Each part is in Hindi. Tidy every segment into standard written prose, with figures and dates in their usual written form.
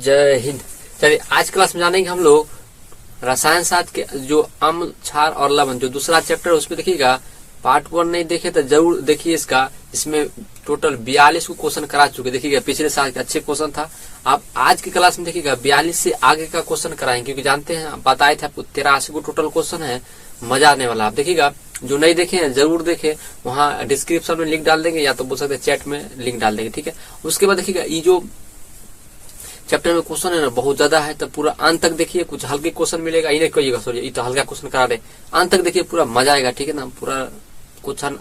जय हिंद। चलिए आज क्लास में जानेंगे हम लोग रसायन शास्त्र के जो अम्ल, क्षार और लवण जो दूसरा चैप्टर है उसमें देखिएगा। पार्ट 1 नहीं देखे तो जरूर देखिए इसका। इसमें टोटल 42 को क्वेश्चन करा चुके। देखिएगा पिछले साल के अच्छे क्वेश्चन था। आप आज की क्लास में देखिएगा 42 से आगे का क्वेश्चन कराएंगे, क्योंकि जानते हैं बताए थे आपको 83 को टोटल क्वेश्चन है। मजा आने वाला। आप देखिएगा जो नहीं देखे हैं जरूर देखें, वहाँ डिस्क्रिप्शन में लिंक डाल देंगे या तो बोल सकते हैं चैट में लिंक डाल देंगे, ठीक है। उसके बाद देखिएगा ये जो चैप्टर में क्वेश्चन है ना बहुत ज्यादा है, तो पूरा अंत तक देखिए। कुछ हल्के क्वेश्चन मिलेगा, ये नहीं कहिएगा सॉरी ये तो हल्का क्वेश्चन करा रहे, अंत तक देखिए पूरा मजा आएगा, ठीक है ना। पूरा क्वेश्चन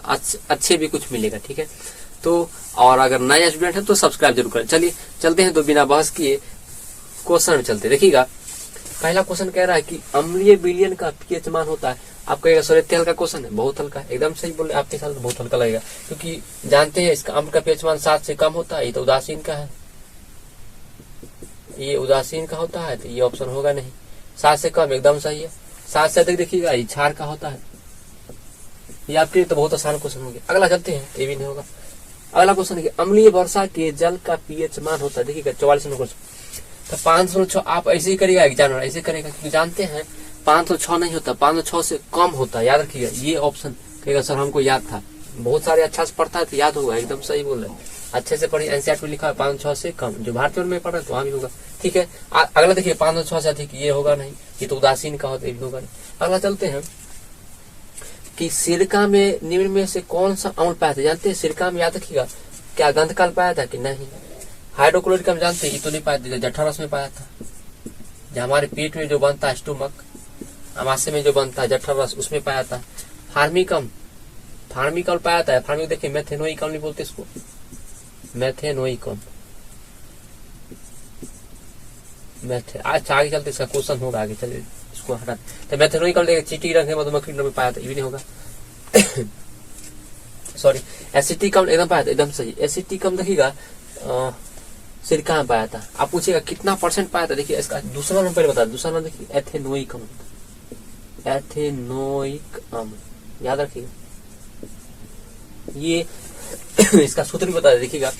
अच्छे भी कुछ मिलेगा, ठीक है। तो और अगर नए स्टूडेंट है तो सब्सक्राइब जरूर करें। चलिए चलते हैं, तो बिना बहस किए क्वेश्चन में चलते। देखिएगा पहला क्वेश्चन कह रहा है कि अम्लीय विलयन का पीएच मान होता है। आप कहेगा सर इतना हल्का क्वेश्चन है, बहुत हल्का है। एकदम सही बोल रहे, आपके साथ बहुत हल्का लगेगा, क्योंकि जानते हैं इसका अम्ल का पीएच मान 7 से कम होता है। ये तो उदासीन का है, ये उदासीन का होता है, तो ये ऑप्शन होगा नहीं। 7 से कम एकदम सही है। 7 से अधिक देखिएगा ये क्षार का होता है। ये आपके लिए तो बहुत आसान क्वेश्चन हो गया। अगला चलते हैं, ये भी नहीं होगा। अगला क्वेश्चन है अम्लीय वर्षा के जल का पीएच मान होता है। देखिएगा 44 नंबर क्वेश्चन। तो 506 आप ऐसे ही करिएगा, एग्जामिनर ऐसे करेगा, क्योंकि जानते हैं 506 नहीं होता, 506 से कम होता है। याद रखिएगा ये ऑप्शन। कहेगा सर हमको याद था, बहुत सारे अच्छा से पढ़ता है तो याद होगा। एकदम सही बोल रहे हैं, अच्छे से पढ़िए। एनसीईआरटी में लिखा है 506 से कम, जो भारतीय में पढ़ रहे हैं तो वहां भी होगा, ठीक है। अगला देखिए 506 से अधिक, ये होगा नहीं, ये तो उदासीन का होता है, ये भी होगा नहीं। अगला चलते हैं कि सिरका में निम्न में से कौन सा अम्ल पाया था। जानते हैं सिरका में, याद रखिएगा, क्या गंधकाल पाया था कि नहीं। हाइड्रोक्लोरिक हम जानते हैं ये तो नहीं पाया था, जठरस में पाया था। जो हमारे पेट में जो बनता है स्टोमक, आमाशय में जो बनता है जठरस, उसमें पाया था। फार्मिकम पाया था। फार्मिक देखिए मेथेनोइक अम्ल नहीं बोलते इसको, मेथेनोइक अम्ल। अच्छा आगे चलते, इसका क्वेश्चन होगा आगे, चलिए इसको हटा। तो मेथेनोइक अम्ल चीटी रंग है, मधुमक्खी में पाया था, ये भी नहीं होगा। सॉरी एसिटिक अम्ल एकदम पाया था, एकदम सही। एसिटिक अम्ल देखिएगा सिरका में पाया था। आप पूछिएगा कितना परसेंट पाया था। देखिए इसका दूसरा नाम पहले बता, दूसरा नाम देखिए एथेनोइक अम्ल। एथेनोइक अम्ल याद रखिएगा। ये इसका सूत्र भी बता दे, देखिएगा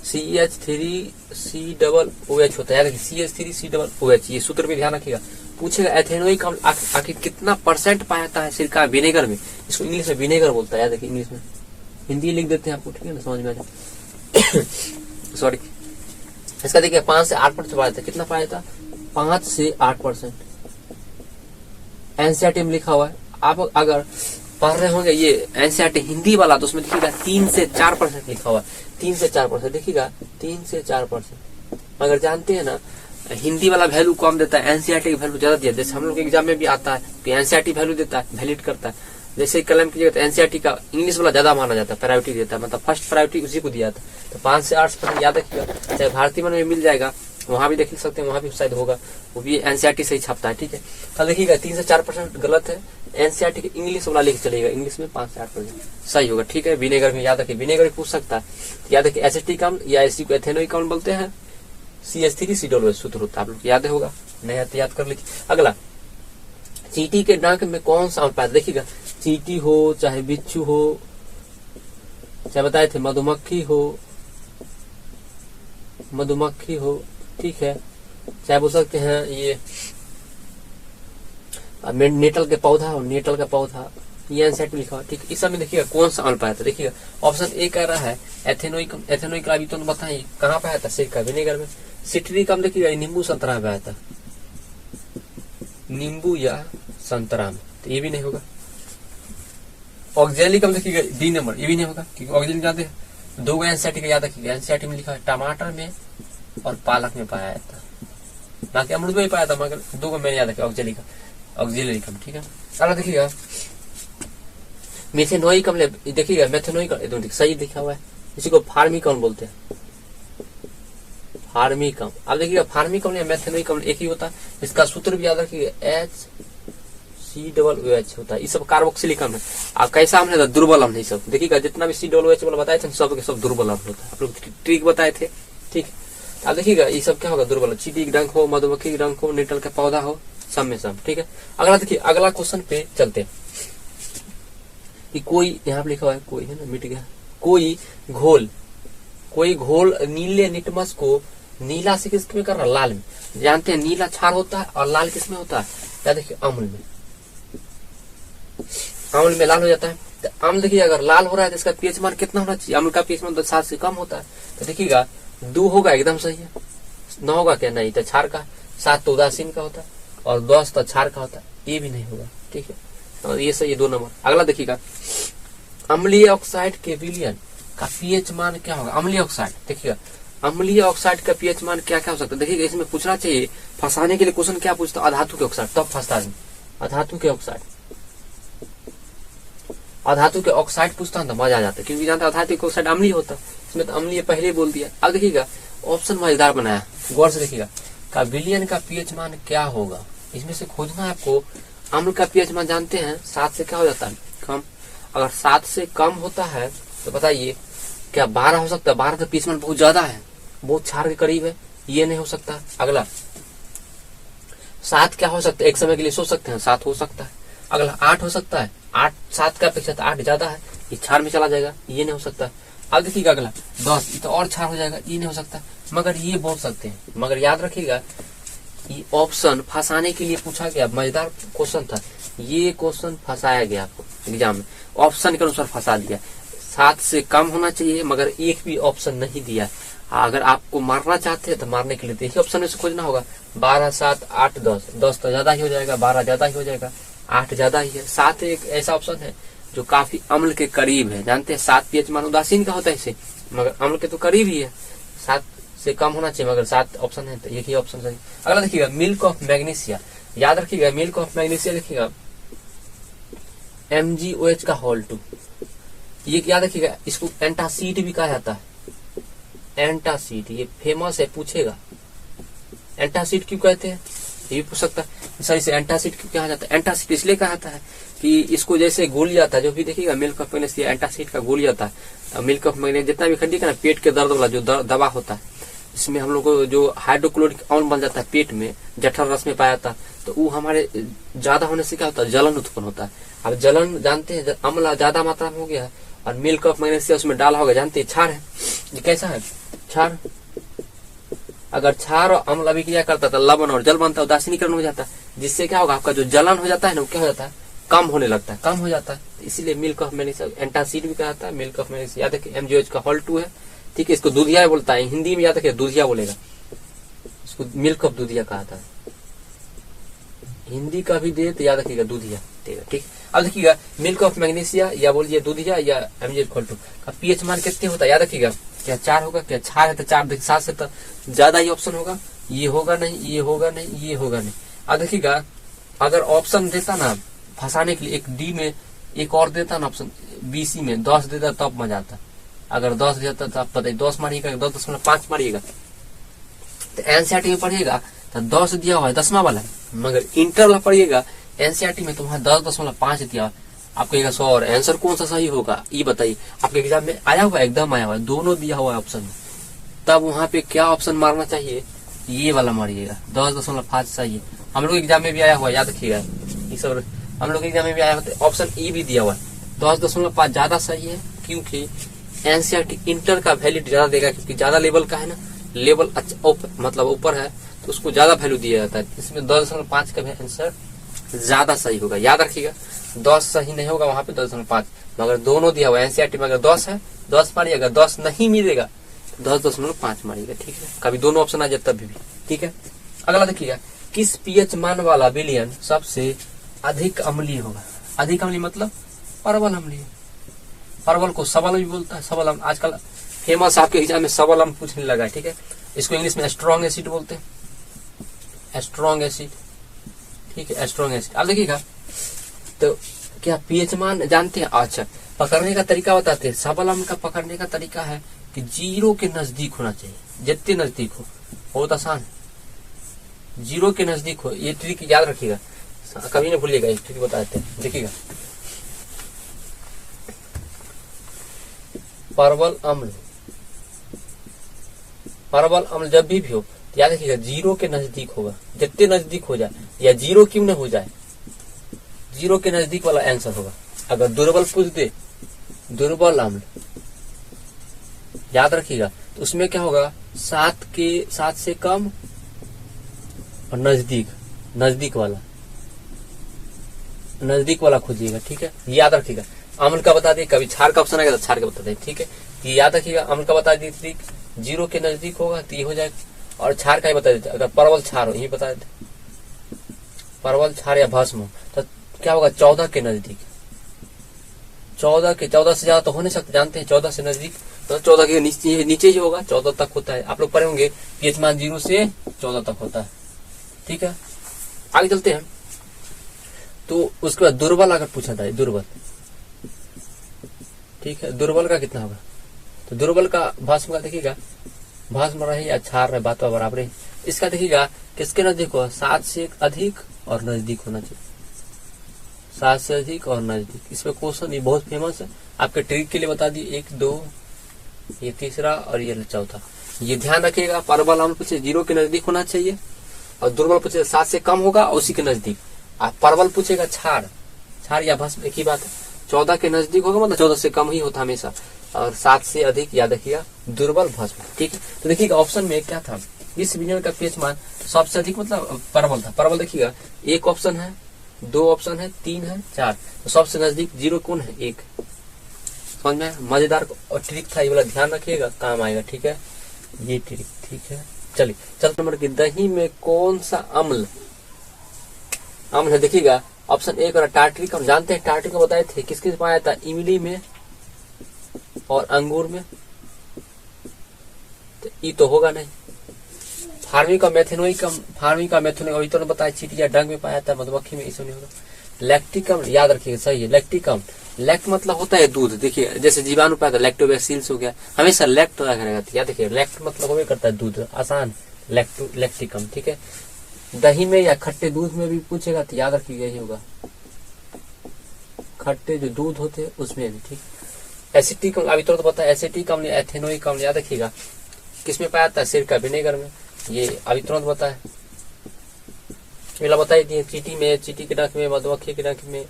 CH3COOH होता है। CH3COOH, ये सूत्र भी ध्यान रखिएगा। पूछेगा एथेनोइक अम्ल आखिर कितना परसेंट पाया था सिरका विनेगर में। इसको इंग्लिश में विनेगर बोलता है, याद रखिए। इंग्लिश में, हिंदी लिख देते हैं आपको, ठीक है ना, समझ में आ जाए। सॉरी इसका देखिए 5 से 8% पाया था। कितना पाया था? 5 से 8%। एनसीईआरटी में लिखा हुआ है। आप अगर पढ़ रहे होंगे ये एनसीईआरटी हिंदी वाला, तो उसमें देखिएगा 3 से 4% लिखा हुआ है। 3 से 4% देखिएगा, 3 से 4%। अगर जानते हैं ना हिंदी वाला वैल्यू कम देता है, एनसीईआरटी की वैल्यू ज्यादा दिया। जैसे हम लोग एग्जाम में भी आता है तो एनसीईआरटी वैल्यू देता है, वैलिड करता है। जैसे कलम कीजिएगा तो एनसीईआरटी का इंग्लिश वाला ज्यादा माना जाता है, प्रायोरिटी देता है, मतलब फर्स्ट प्रायोरिटी उसी को दिया था। तो 5 से 8% याद रखिएगा। चाहे भारतीय मन में मिल जाएगा, वहां भी देख सकते हैं, वहां भी शायद होगा, वो भी एनसीईआरटी से ही छपता है, ठीक है। तो देखिएगा 3 से 4% गलत है। एनसीईआरटी के इंग्लिश वाला लिख चलेगा, इंग्लिश में 5 से 8% सही होगा, ठीक है। विनेगर में याद रखिए, विनेगर भी पूछ सकता है। याद रखिए एसिटिक अम्ल या इसी को एथेनोइक अम्ल बोलते हैं। CH3COOH सूत्र होता है, आप लोग याद होगा, नहीं तो याद कर लीजिए। अगला चींटी के डंक में कौन सा अम्ल पाया? देखिएगा चींटी हो चाहे बिच्छू हो, चाहे बताए थे मधुमक्खी हो, ठीक है, चाहे बोल सकते हैं ये नेटल के पौधा हो, नेटल का पौधा, ये एनसीईआरटी लिखा हुआ, ठीक है। इस समय देखिएगा कौन सा अम्ल पाया था। देखिएगा ऑप्शन ए कह रहा है एथेनोइक। एथेनोइक अभी तो बताइए कहाँ पाया था? सिरका विनेगर में। सिट्रिक अम्ल देखिएगा नींबू संतरा में पाया था, नींबू या संतरा में, तो ये भी नहीं होगा। ऑक्जेलिक अम्ल देखिएगा डी नंबर, ये भी नहीं होगा, क्योंकि ऑक्जेलिक जानते हैं 2 एनसीईआरटी का याद रखिएगा। एनसीईआरटी में लिखा है टमाटर में और पालक में पाया था, बाकी अमरूद में ही पाया था, मगर 2 को मैंने याद रखा ऑक्जेलिक अम्ल, ठीक है। अगला देखिएगा मेथेनोइक अम्ल, देखिएगा मेथेनोइक अम्ल सही लिखा हुआ है। इसी को फार्मिक अम्ल बोलते हैं, फार्मिक अम्ल। अब देखिएगा फार्मिक अम्ल या मेथेनोइक अम्ल एक ही होता है। इसका सूत्र भी याद रखिएगा HCOOH होता है। ये सब कार्बोक्सिलिक अम्ल है। अब कैसा अम्ल है? दुर्बल अम्ल है सब। देखिएगा जितना भी COOH वाला बताए थे सब के सब दुर्बल अम्ल होता है। आप लोग ट्रिक बताए थे, ठीक। अब देखिएगा ये सब क्या होगा? दुर्बल। चींटी डंक हो, मधुमक्खी डंक हो, नेटल का पौधा हो, सब में सब, ठीक है। अगला देखिए, अगला क्वेश्चन पे चलते हैं कि कोई यहाँ पे लिखा हुआ है, कोई है ना मिट गया, कोई घोल नीले निटमस को नीला से किस में कर रहा है, लाल में। जानते हैं नीला क्षार होता है और लाल किस में होता है, या देखिए अम्ल में, अम्ल में लाल हो जाता है। तो अम्ल देखिए अगर लाल हो रहा है तो इसका पीएच मान कितना होना चाहिए, अम्ल का पीएच मान तो 7 से कम होता है। तो देखिएगा 2 होगा एकदम सही है, 9 होगा क्या, नहीं। तो क्षार का 7 तो उदासीन का होता है और 10 तो क्षार का होता है, ये भी नहीं होगा, ठीक है। और ये सही है 2 नंबर। अगला देखिएगा अम्लीय ऑक्साइड के विलयन का पीएच मान क्या होगा। अम्लीय ऑक्साइड देखिएगा, अम्लीय ऑक्साइड का पीएच मान क्या क्या हो सकता है। देखिएगा इसमें पूछना चाहिए फंसाने के लिए क्वेश्चन क्या पूछता है, अधातु के ऑक्साइड, तब फंसता है। अधातु के ऑक्साइड, अधातु के ऑक्साइड पूछता है तो मजा आ जाता है, क्योंकि जानता अधातु के ऑक्साइड अम्लीय होता है, इसमें तो अम्लीय पहले ही बोल दिया। अब देखिएगा ऑप्शन मजेदार बनाया, गौर से देखिएगा, का विलयन का पीएच मान क्या होगा। इसमें से खोजना है आपको। अम्ल का पीएच मान जानते हैं 7 से क्या हो जाता है, कम। अगर 7 से कम होता है तो बताइए क्या 12 हो सकता है। 12 का पीएच मान बहुत ज्यादा है, बहुत क्षार के करीब है, ये नहीं हो सकता। अगला 7 क्या हो सकता है, एक समय के लिए सोच सकते हैं, 7 हो सकता है। अगला 8 हो सकता है, 8 7 का अपेक्षा 8 ज्यादा है, ये क्षार में चला जाएगा, ये नहीं हो सकता। अब देखिएगा अगला 10, ये तो और क्षार हो जाएगा, ये नहीं हो सकता। मगर ये बोल सकते हैं, मगर याद रखिएगा ये ऑप्शन फंसाने के लिए पूछा गया, मजेदार क्वेश्चन था। ये क्वेश्चन फंसाया गया आपको एग्जाम में, ऑप्शन के अनुसार फंसा दिया। 7 से कम होना चाहिए मगर एक भी ऑप्शन नहीं दिया। अगर आपको मारना चाहते हैं तो मारने के लिए देखिए ऑप्शन में से खोजना होगा। 12 7 8 10, 10 तो ज्यादा ही हो जाएगा, 12 ज्यादा ही हो जाएगा, 8 ज्यादा ही है। 7 एक ऐसा ऑप्शन है जो काफी अम्ल के करीब है। जानते हैं 7 पीएच मान उदासीन का होता है इसे, मगर अम्ल के तो करीब ही है। 7 से कम होना चाहिए मगर 7 ऑप्शन है तो एक ही ऑप्शन सही। अगला देखिएगा मिल्क ऑफ मैग्नीशिया, याद रखिएगा मिल्क ऑफ मैग्नीशिया लिखिएगा MgOH का होल 2, ये याद रखिएगा। इसको एंटासीड भी कहा जाता है, एंटासीड, ये फेमस है, पूछेगा एंटासीड क्यों कहते हैं, ये भी पूछ सकता है। सर इसे एंटासीड क्यों कहा जाता है, एंटासीड इसलिए कहा जाता है कि इसको जैसे घोल जाता है, जो भी देखिएगा मिल्क ऑफ मैग्नीशिया एंटासीड का घोल जाता है। मिल्क ऑफ मैग्नीशिया जितना भी खंडी का ना पेट के दर्द वाला जो दवा होता है, इसमें हम लोग को जो हाइड्रोक्लोरिक अम्ल बन जाता है पेट में, जठर रस में पाया जाता है, तो वो हमारे ज्यादा होने से क्या होता है, जलन उत्पन्न होता है। अब जलन जानते हैं, अम्ल ज्यादा मात्रा में हो गया और मिल्क ऑफ मैग्नीशिया उसमें डाला होगा, जानते हैं क्षार है, ये कैसा है क्षार। अगर क्षार और अम्ल अभिक्रिया करता है तो लवण और जल बनता है, उदासीनीकरण हो जाता है, जिससे क्या होगा आपका जो जलन हो जाता है ना वो क्या हो जाता है, कम होने लगता है, कम हो जाता है। इसीलिए मिल्क ऑफ मैग्नीशिया एंटासीड भी कहा जाता है। मिल्क ऑफ मैग्नीशिया याद रखिए MgOH का होल 2 है, ठीक है। इसको दूधिया बोलता है, हिंदी में याद रखिए दूधिया बोलेगा, इसको मिल्क ऑफ दूधिया कहा था। हिंदी का भी दे तो याद रखिएगा दूधिया देगा, ठीक। अब देखिएगा मिल्क ऑफ मैग्नीशिया या बोलिए दूधिया या MgOH होल 2 का पीएच मान कितने होता है, याद रखिएगा क्या 4 होगा, क्या क्षार है तो 4, देखिए 7 से तो ज्यादा ही ऑप्शन होगा, ये होगा नहीं, ये होगा नहीं, ये होगा नहीं। अब देखिएगा अगर ऑप्शन देता ना फंसाने के लिए, एक डी में एक और देता ना ऑप्शन, BC में 10 देता तब मजा आता। अगर 10 देता तो आप बताइए 10 मारिएगा 10.5 मारिएगा। तो एनसीईआरटी में पढ़िएगा तो 10 दिया हुआ है 10वां वाला, मगर इंटर वाला पढ़िएगा एनसीईआरटी में तो वहां 10.5 दिया। आप कहिएगा सर आंसर कौन सा सही होगा ये बताइए, आपके एग्जाम में आया हुआ है, एकदम आया हुआ है, दोनों दिया हुआ है ऑप्शन में। तब वहां पे क्या ऑप्शन मारना चाहिए, ये वाला मारिएगा, 10.5 सही है। हम लोग एग्जाम में भी आया हुआ है, याद रखिएगा ये सब हम लोग एग्जाम में भी आया होता है। ऑप्शन ई भी दिया हुआ है, 10.5 ज्यादा सही है, क्योंकि एनसीईआरटी इंटर का वैल्यू ज्यादा देगा, क्योंकि ज्यादा लेवल का है ना, लेवल अच्छा मतलब ऊपर है तो उसको ज्यादा वैल्यू दिया जाता है। इसमें 10.5 का आंसर ज्यादा सही होगा, याद रखिएगा। 10 सही नहीं होगा वहां पे 10.5, मगर दोनों दिया हुआ है। एनसीईआरटी में अगर 10 है 10 मारिएगा, 10 नहीं मिलेगा 10.5 मारिएगा, ठीक है। कभी दोनों ऑप्शन आ जाए तब भी, ठीक है। अगला देखिएगा किस पीएच मान वाला विलयन सबसे अधिक अम्लीय होगा। अधिक अम्लीय मतलब परवल अम्लीय, परवल को सबल भी बोलता है, सबल अम्ल आजकल फेमस आपके एग्जाम में सबल अम्ल पूछने लगा है, ठीक है। इसको इंग्लिश में स्ट्रॉन्ग एसिड बोलते हैं, स्ट्रॉन्ग एसिड, ठीक है, स्ट्रॉन्ग एसिड। अब देखिएगा तो क्या पीएच मान जानते हैं, अच्छा पकड़ने का तरीका बताते हैं। सबल अम्ल का पकड़ने का तरीका है कि 0 के नजदीक होना चाहिए, जितने नजदीक हो, बहुत आसान है, 0 के नजदीक हो। ये ट्रिक याद रखिएगा, कभी ना भूलिएगा, ये ट्रिक बताते हैं। देखिएगा परवल अम्ल, परवल अम्ल जब भी हो तो याद रखिएगा 0 के नजदीक होगा, जितने नजदीक हो जाए, या 0 क्यों न हो जाए, 0 के नजदीक वाला आंसर होगा। अगर दुर्बल पूछ दे, दुर्बल अम्ल, याद रखिएगा तो उसमें क्या होगा, 7 से कम और नजदीक वाला खोजिएगा। ठीक है, याद रखिएगा। अम्ल का बता दिए, कभी क्षार का ऑप्शन आएगा तो क्षार का बता दें। ठीक है, ये याद रखिएगा। अम्ल का बता दिए 0 के नजदीक होगा तो ये हो जाएगा। और क्षार का ही बता देते, अगर परवल क्षार हो, यही बता देते, परवल क्षार या भस्म हो तो क्या होगा, 14 के नजदीक। 14 से ज्यादा तो हो नहीं सकता, जानते हैं 14 से नजदीक तो 14 के नीचे ही होगा, 14 तक होता है। आप लोग पढ़े होंगे पीएच मान 0 से 14 तक होता है। ठीक है, आगे चलते हैं। तो उसके बाद दुर्बल अगर पूछा था, दुर्बल, ठीक है, दुर्बल का कितना होगा, तो दुर्बल का भस्म का देखिएगा, भस्म रहे या क्षार रहे, बात बराबर है। इसका देखिएगा किसके नजदीक होगा, 7 से अधिक और नजदीक होना चाहिए, 7 से अधिक और नजदीक। इसमें क्वेश्चन ये बहुत फेमस है, आपके ट्रिक के लिए बता दी, 1 2 ये तीसरा और ये चौथा। ये ध्यान रखिएगा, परवल अम्ल पूछे 0 के नजदीक होना चाहिए, और दुर्बल पूछे 7 से कम होगा और उसी के नजदीक। आप परवल पूछेगा क्षार या भस्म, एक ही बात है, 14 के नजदीक होगा मतलब 14 से कम ही होता हमेशा, और 7 से अधिक याद रखिएगा दुर्बल भस्म। ठीक है, तो देखिएगा ऑप्शन में क्या था, इस विजन का पीएच मान सबसे अधिक मतलब परवल था। परवल देखिएगा 1 ऑप्शन है, 2 ऑप्शन है, 3 है, 4, तो सबसे नजदीक 0 कौन है, 1। समझ में, मजेदार और ट्रिक था, ये वाला ध्यान रखिएगा, काम आएगा। ठीक है, ये ट्रिक। ठीक है, चलिए चलते नंबर की, दही में कौन सा अम्ल है, देखिएगा ऑप्शन 1 और टार्ट्रिक। हम जानते हैं टार्ट्रिक को बताए थे किसके पाया था, इमली में और अंगूर में, तो ये तो होगा नहीं। फार्मिका मेथेनोइक अभी तो बताया, चींटी या डंग में पाया था, मधुमक्खी में, इसमें नहीं होगा। लैक्टिक अम्ल याद रखिएगा, सही है, लैक्टिक अम्ल। लैक्ट मतलब होता है दूध, देखिए जैसे जीवाणु पाया था लैक्टोबैसिलस हो गया, हमेशा लैक्ट रहेगा, याद देखिए लैक्ट मतलब होवे करता है दूध, आसान, लैक्टिक अम्ल। ठीक है, दही में या खट्टे दूध में भी पूछेगा तो याद रखिएगा यही होगा, खट्टे जो दूध होते हैं उसमें भी। ठीक, एसिटिक अम्ल अभी तो बताया, एसिटिक अम्ल, एथेनोइक अम्ल याद रखिएगा किसमें पाया था, सिरका विनेगर में, ये अभी तुरंत बताया, बताई दिए, चींटी के डंक में, मधुमक्खी के डंक में,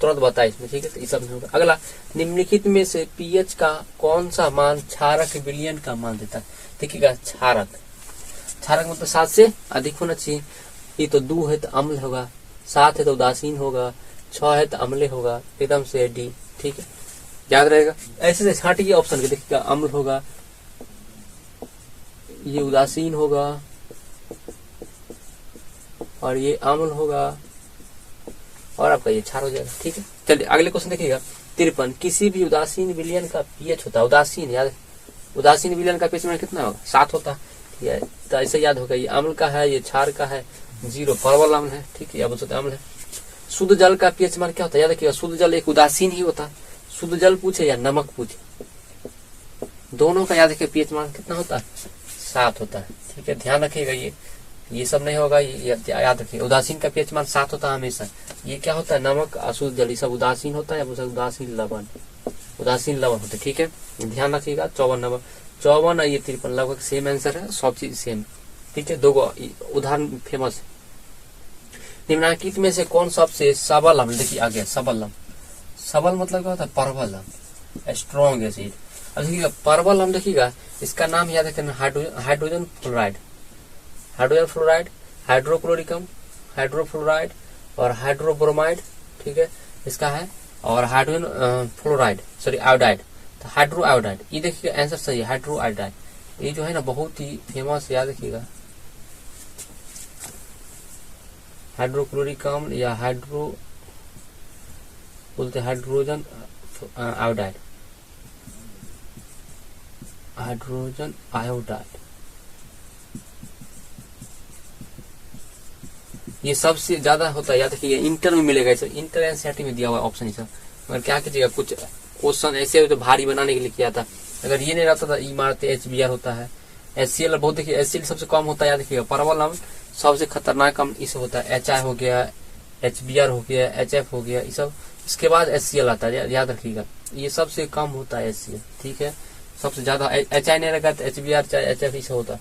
तुरंत बताया इसमें। ठीक है, तो इस सब में होगा। अगला, निम्नलिखित में से पीएच का कौन सा मान क्षारक विलयन का मान देता है, देखिएगा क्षारक मतलब 7 से अधिक होना चाहिए। ये तो 2 है तो अम्ल होगा, 7 है तो उदासीन होगा, 6 है तो अम्ल होगा, एकदम से डी। ठीक है, याद रहेगा। ऐसे से छाटिए ऑप्शन के, देखिएगा अम्ल होगा, ये उदासीन होगा, और ये अम्ल होगा, और आपका ये क्षार हो जाएगा। ठीक है, चलिए अगले क्वेश्चन देखिएगा 53। किसी भी उदासीन विलयन का पीएच होता है, उदासीन विलयन का पीएच कितना होगा, 7 होता है। तो ऐसे याद होगा, ये अम्ल का है, ये क्षार का है, 0 परवल अम्ल है। ठीक है, अब अम्ल है। शुद्ध जल का पीएच मान क्या होता है, याद रखिएगा शुद्ध जल एक उदासीन ही होता है, शुद्ध जल पूछे या नमक पूछे, दोनों का याद रखिए पीएच मान कितना होता है, 7 होता है। ठीक है, ध्यान रखिएगा, ये सब नहीं होगा, ये याद रखिए, उदासीन का पीएच मान 7 होता है हमेशा। ये क्या होता है, नमक, अशुद्ध जल, ये सब उदासीन होता है, उदासीन लवण होते। ठीक है, ध्यान रखिएगा। 54 और ये 53 लगभग सेम आंसर है, सब चीज सेम। ठीक है, 2 उदाहरण फेमस है। निम्नलिखित में से कौन सबसे सबल अम्ल, देखिए आ गया सबल मतलब क्या होता है, परवल अम्ल, स्ट्रॉन्ग एसिड। अब देखिएगा परवल अम्ल, देखिएगा इसका नाम याद रखना, हाइड्रोजन फ्लोराइड, हाइड्रोक्लोरिक अम्ल, हाइड्रोफ्लोराइड और हाइड्रोब्रोमाइड। ठीक है, इसका है, और हाइड्रोजन फ्लोराइड, सॉरी आयोडाइड, तो हाइड्रो आयोडाइड। ये देखिएगा आंसर सही है, हाइड्रो आयोडाइड। ये जो है ना बहुत ही फेमस, याद रखिएगा, हाइड्रोक्लोरिक अम्ल या बोलते हाइड्रोजन आयोडाइड, ये सबसे ज्यादा होता है, याद रखिएगा इंटर में मिलेगा, इंटर एनसीईआरटी में दिया हुआ ऑप्शन है। मगर क्या कीजिएगा, कुछ क्वेश्चन ऐसे तो भारी बनाने के लिए किया था, अगर ये नहीं रहता था, ई मारते HBr होता है, HCl बहुत, देखिए HCl सबसे कम होता है, याद रखिएगा। परवल अम्ल सबसे खतरनाक अम्ल इसे होता है, HI हो गया, HBr हो गया, HF हो गया, ये सब, इसके बाद HCl आता है, याद रखिएगा, ये सबसे कम होता है HCl। ठीक है, सबसे ज्यादा HI नहीं रहेगा तो HBr चाहे HF इसे होता है,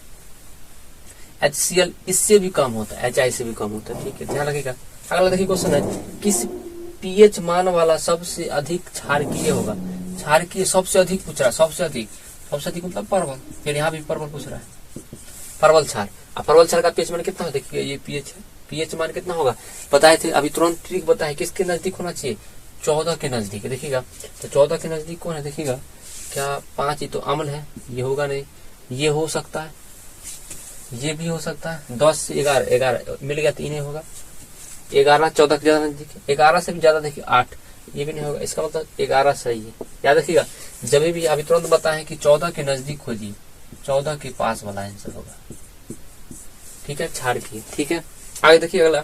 HCl इससे भी कम होता है, HI से भी कम होता है। ठीक है, ध्यान रखिएगा। अगला देखिए क्वेश्चन है, किस पीएच मान वाला सबसे अधिक क्षारकीय होगा, क्षारकीय सबसे अधिक पूछ रहा है, सबसे अधिक, ऑप्शन डी मतलब परवल। फिर यहाँ भी परवल पूछ रहा है, परवल क्षार। अब परवल क्षार का पीएच मान कितना हो, देखिए ये पीएच है, पीएच मान कितना होगा बताए थे अभी, तुरंत ट्रिक बताए किसके नजदीक होना चाहिए, 14 के नजदीक है। देखिएगा तो 14 के नजदीक कौन है, देखिएगा क्या 5 ही तो अम्ल है, ये होगा नहीं, ये हो सकता है, ये भी हो सकता है। 10 से 11 मिल गया, 3 होगा। 11 14 के ज्यादा नजदीक है, 11 से भी ज्यादा देखिए 8, ये भी नहीं होगा। इसका मतलब 11 सही है। याद रखिएगा जब भी अभी तुरंत बताएं कि 14 के नजदीक खोजिए, 14 के पास वाला आंसर होगा। ठीक है, छाड़ की। ठीक है, आगे देखिए अगला,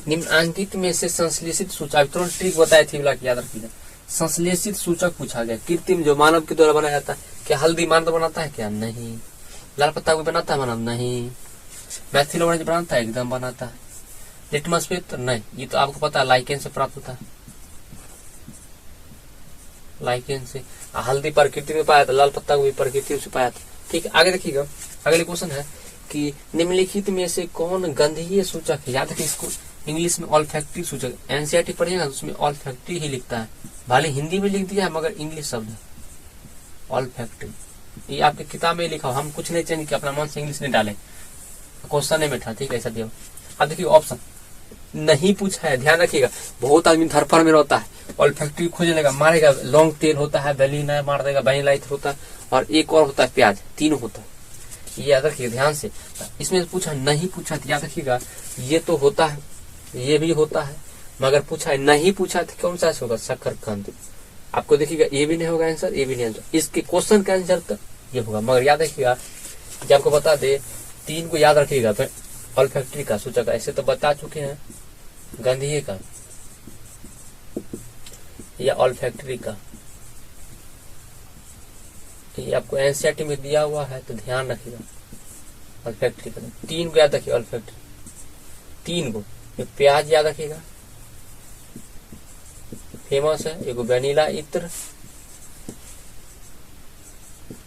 निम्नांकित में से संश्लेषित सूचक, तुरंत ट्रिक बताई थी याद रखिएगा। संश्लेषित सूचक पूछा गया, कृत्रिम जो मानव के द्वारा बनाया जाता है। क्या हल्दी मानव बनाता है क्या, नहीं। लाल पत्ता भी बनाता है मानव, नहीं। मैथिल ऑरेंज बनाता है, एकदम बनाता है। लिटमस पेपर नहीं, ये तो आपको पता है लाइकेन से प्राप्त होता है, लाइकेन से। हल्दी प्रकृति में पाया था, लाल पत्ता को भी प्रकृति से पाया था। ठीक है, आगे देखिएगा अगले क्वेश्चन है कि निम्नलिखित में से कौन गंधीय सूचक है। याद रखिए इसको इंग्लिश में ऑल्फैक्टरी सूचक, एनसीईआरटी पढ़िएगा उसमें ऑल्फैक्टरी ही लिखता है, भले हिंदी में लिख दिया है मगर इंग्लिश शब्द है ऑल्फैक्टरी। ये आपके किताब में लिखा हो, हम कुछ नहीं चेंज किया, अपना मन से इंग्लिश नहीं डाले, क्वेश्चन नहीं बैठा। ठीक है, ऐसा दिया। अब देखिए ऑप्शन नहीं पूछा है, ध्यान रखिएगा। बहुत आदमी धरफड़ में रहता है, ऑल्फैक्टरी खोजने लगा, मारेगा। लौंग तेल होता है, वैनिला मार देगा, वैनिला इत्र होता है, और एक और होता है प्याज, 3 होता है। ये याद रखिए ध्यान से। इसमें पूछा नहीं पूछा तो याद रखिएगा ये तो होता है, ये भी होता है, मगर पूछा है नहीं पूछा तो कौन सा होगा, शकरकंद। आपको देखिएगा ये भी नहीं होगा आंसर, ये भी नहीं आंसर। इसके क्वेश्चन का आंसर तो ये होगा, मगर याद रखिएगा जब आपको बता दे 3 को याद रखिएगा। तो ऑल्फैक्टरी का सूचक ऐसे तो बता चुके हैं, गंधीय का या ऑल्फैक्टरी का, ये आपको एनसीईआरटी में दिया हुआ है तो ध्यान रखिएगा। ऑल्फैक्टरी का 3 को याद रखिए, ऑल्फैक्टरी 3 को। प्याज याद रखिएगा फेमस है, एक वैनिला इत्र,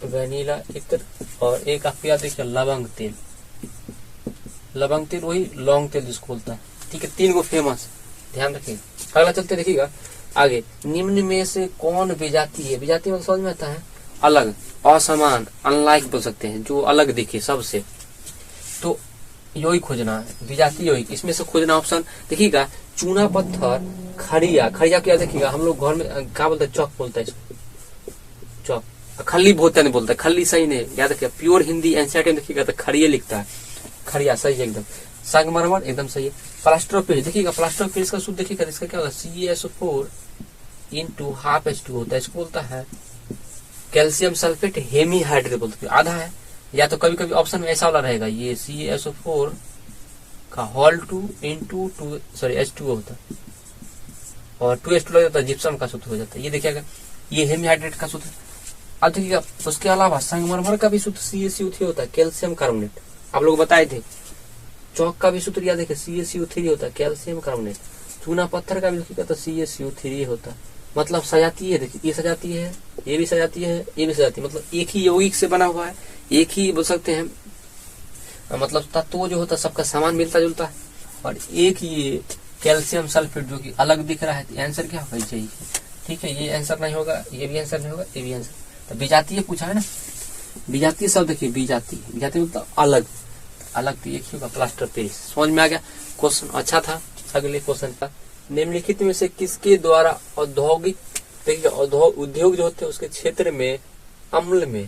वैनिला इत्र, और एक आप याद देखिए लवंग तेल। लवंग तेल वही लौंग तेल जिसको बोलता है। ठीक है, 3 को फेमस, ध्यान रखिएगा। अगला चलते देखिएगा आगे, निम्न में से कौन विजाती है। विजाती में समझ में आता है अलग, असमान, अनलाइक बोल सकते हैं, जो अलग दिखे सबसे, तो यही खोजना है, विजाती यही। इसमें से खोजना ऑप्शन देखिएगा, चूना पत्थर, खड़िया। खड़िया क्या देखिएगा हम लोग घर में क्या बोलते हैं, चौक बोलते हैं इसको, चौक। खल्ली बोलते नहीं, बोलते खल्ली सही नहीं, याद रखिएगा। प्योर हिंदी एनसीईआरटी में देखिएगा तो खड़िए लिखता है, खड़िया सही है एकदम। संगमरमर एकदम सही है। प्लास्टर ऑफ पेरिस देखिएगा, प्लास्टर ऑफ पेरिस का सूत्र देखिएगा, इसका क्या होगा, CaSO4 × ½ H2 होता है, इसको बोलता है कैल्शियम सल्फेट हेमीहाइड्रेट बोलते हैं, आधा है। या तो कभी कभी ऑप्शन में ऐसा वाला रहेगा, ये CaSO4 का होल 2 × H2O होता है, और 2H2 लग जाता है, जिप्सम का सूत्र हो जाता है। ये देखिएगा ये हेमीहाइड्रेट का सूत्र। अब देखिएगा उसके अलावा संगमरमर का भी सूत्र CaCO3 होता है, कैल्शियम कार्बोनेट, आप लोग बताए थे। चौक का भी सूत्र याद देखिए, CaCO3 होता है, कैल्शियम कार्बोनेट। चूना पत्थर का भी देखिएगा तो CaCO3 होता है। मतलब सजाती है, देखिए ये सजाती है, ये भी सजाती है, ये भी सजाती है, मतलब एक ही यौगिक से बना हुआ है, एक ही बोल सकते हैं, मतलब तत्व जो होता है सबका सामान मिलता जुलता है, और एक ही कैल्शियम सल्फेट जो कि अलग दिख रहा है। तो आंसर क्या होगा, चाहिए। ठीक है, ये आंसर नहीं होगा, ये भी आंसर नहीं होगा, ये भी आंसर। तो विजातीय पूछा है ना, विजातीय शब्द देखिए, विजातीय, विजातीय मतलब अलग, अलग तो एक ही होगा, प्लास्टर पेरिस। समझ में आ गया, क्वेश्चन अच्छा था। अगले क्वेश्चन का, निम्नलिखित में से किसके द्वारा औद्योगिक, देखिए उद्योग जो होते हैं उसके क्षेत्र में अम्ल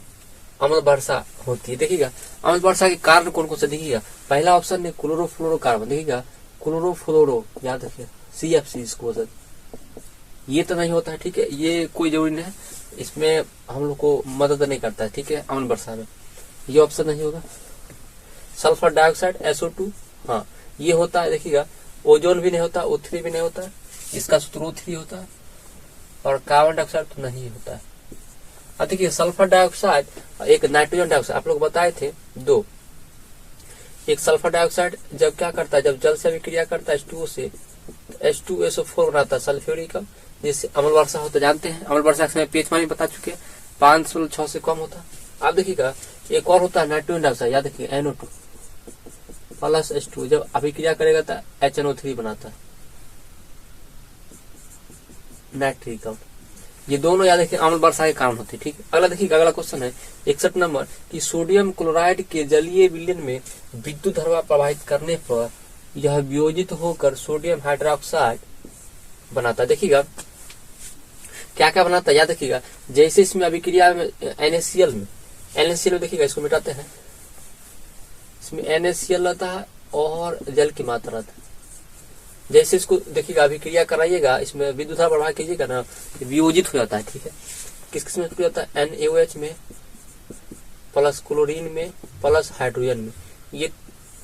वर्षा होती है। देखिएगा अम्ल वर्षा के कारण कौन कौन से, देखिएगा पहला ऑप्शन है क्लोरोफ्लोरोकार्बन, देखिएगा क्लोरोफ्लोरो, याद रखिए CFC इसको बोलते, ये तो नहीं होता है। ठीक है, ये कोई जरूरी नहीं है, इसमें हम लोग को मदद नहीं करता है। ठीक है, अम्ल वर्षा में ये ऑप्शन नहीं होगा। सल्फर डाइऑक्साइड SO2, हाँ ये होता है। देखिएगा ओजोन भी नहीं होता, O3 भी नहीं होता, इसका सूत्र O3 होता है, और कार्बन डाइऑक्साइड तो नहीं होता है। अब देखिए सल्फर डाइऑक्साइड, एक नाइट्रोजन डाइऑक्साइड, आप लोग बताए थे 2। एक सल्फर डाइऑक्साइड जब क्या करता है, जब जल से अभिक्रिया करता है H2O से, H2SO4 बनाता है सल्फ्यूरिक, जिससे अम्ल वर्षा होता है। जानते हैं अम्ल वर्षा के पीएच मान बता चुके, 506 से कम होता है। आप देखिएगा एक और होता है नाइट्रोजन डाइऑक्साइड, याद देखिए NO2 प्लस H2, जब अभिक्रिया करेगा तो HNO3 बनाता है, नाइट्रिक अम्ल। ये दोनों याद रखिए अम्ल वर्षा के कारण होते हैं। ठीक है, अगला देखिए, अगला क्वेश्चन है 61 नंबर कि सोडियम क्लोराइड के जलीय विलयन में विद्युत धारा प्रवाहित करने पर यह वियोजित होकर सोडियम हाइड्रोक्साइड बनाता है। देखिएगा क्या क्या बनाता है, याद रखिएगा। जैसे इसमें अभिक्रिया में NaCl में देखिएगा, इसको मिटाते हैं, इसमें NaCl रहता है और जल की मात्रा रहता है। जैसे इसको देखिएगा अभिक्रिया कराइएगा, इसमें विद्युत धारा प्रवाह कीजिएगा ना, वियोजित हो जाता है। ठीक है, किस में होता है, NaOH में प्लस क्लोरीन में प्लस हाइड्रोजन में, ये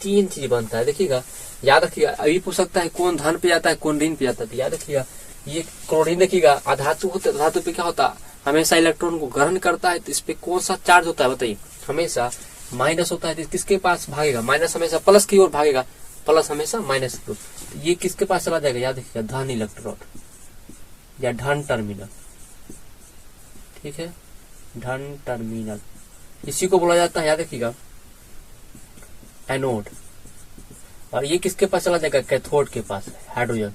3 चीज बनता है। देखिएगा याद रखिएगा, अभी पूछ सकता है कौन धन पे जाता है कौन ऋण पे जाता है। याद रखिएगा ये क्लोरीन देखिएगा अधातु होता है, धातु पे क्या होता है, हमेशा इलेक्ट्रॉन को ग्रहण करता है, तो इस पे कौन सा चार्ज होता है बताइए, हमेशा माइनस होता है। तो किसके पास भागेगा, माइनस हमेशा प्लस की ओर भागेगा, प्लस हमेशा माइनस की ओर। तो ये किसके पास चला जाएगा, याद रखिएगा धन इलेक्ट्रोड या धन टर्मिनल। ठीक है, धन टर्मिनल, इसी को बोला जाता है, याद रखिएगा एनोड। और ये किसके पास चला जाएगा, कैथोड के पास, हाइड्रोजन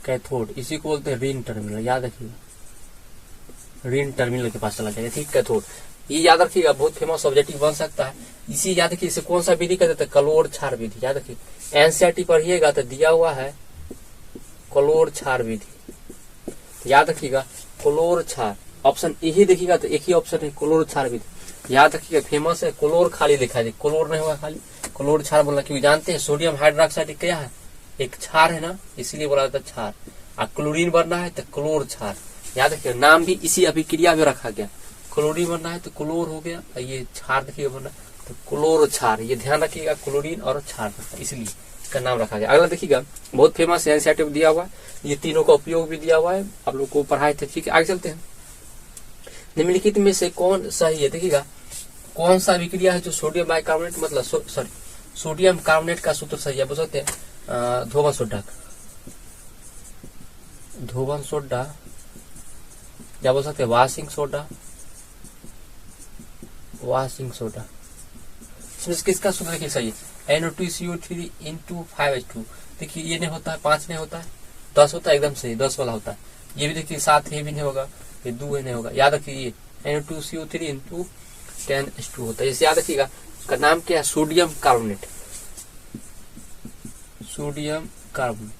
कैथोड, इसी को बोलते हैं ऋण टर्मिनल। याद रखिएगा ऋण टर्मिनल के पास चला जाएगा। ठीक, कैथोड, ये याद रखिएगा बहुत फेमस ऑब्जेक्टिव बन सकता है। इसी याद रखिए, इसे कौन सा विधि कहते हैं, कलोर क्षार विधि। याद रखिए एनसीईआरटी पढ़िएगा तो दिया हुआ है कलोर क्षार विधि। याद रखिएगा क्लोर क्षार, ऑप्शन यही देखिएगा तो एक ही ऑप्शन है क्लोर क्षार विधि। याद रखिएगा फेमस है, क्लोर खाली लिखा है, क्लोर नहीं हुआ खाली, क्लोर क्षार बोलना, क्योंकि जानते हैं सोडियम हाइड्रोक्साइड क्या है, एक क्षार है ना, इसीलिए बोला जाता है क्षार। और क्लोरीन बनना है तो क्लोर क्षार। याद रखिए नाम भी इसी अभिक्रिया में रखा गया, क्लोरीन बनना है तो क्लोर हो गया, ये क्षार देखिएगा बनना तो क्लोर क्षार, ये ध्यान रखिएगा क्लोरीन और क्षार, इसलिए इसका नाम रखा गया। अगला देखिएगा बहुत फेमस है, एनसीईआरटी में दिया हुआ है, ये तीनों का उपयोग भी दिया हुआ है, आप लोग को पढ़ाए थे। ठीक है, आगे चलते हैं। निम्नलिखित में से कौन सही है, देखिएगा कौन सा अभिक्रिया है जो सोडियम बाइकार्बोनेट मतलब सॉरी सोडियम कार्बोनेट का सूत्र सही है, बोल सकते हैं धोवन सोडा, धोवन सोडा, या बोल सकते हैं वाशिंग सोडा, वाशिंग सोडा। इसमें किसका सूत्र देखिए सही है, NO2CO3 × 5H2। देखिए ये नहीं होता है, 5 नहीं होता है, 10 होता है, एकदम सही 10 वाला होता है। ये भी देखिए 7 ये भी नहीं होगा, ये 2 नहीं होगा। याद रखिए ये NO2CO3 × 10H2 होता है, इसे याद रखिएगा। इसका नाम क्या है, सोडियम कार्बोनेट, सोडियम कार्बोनेट।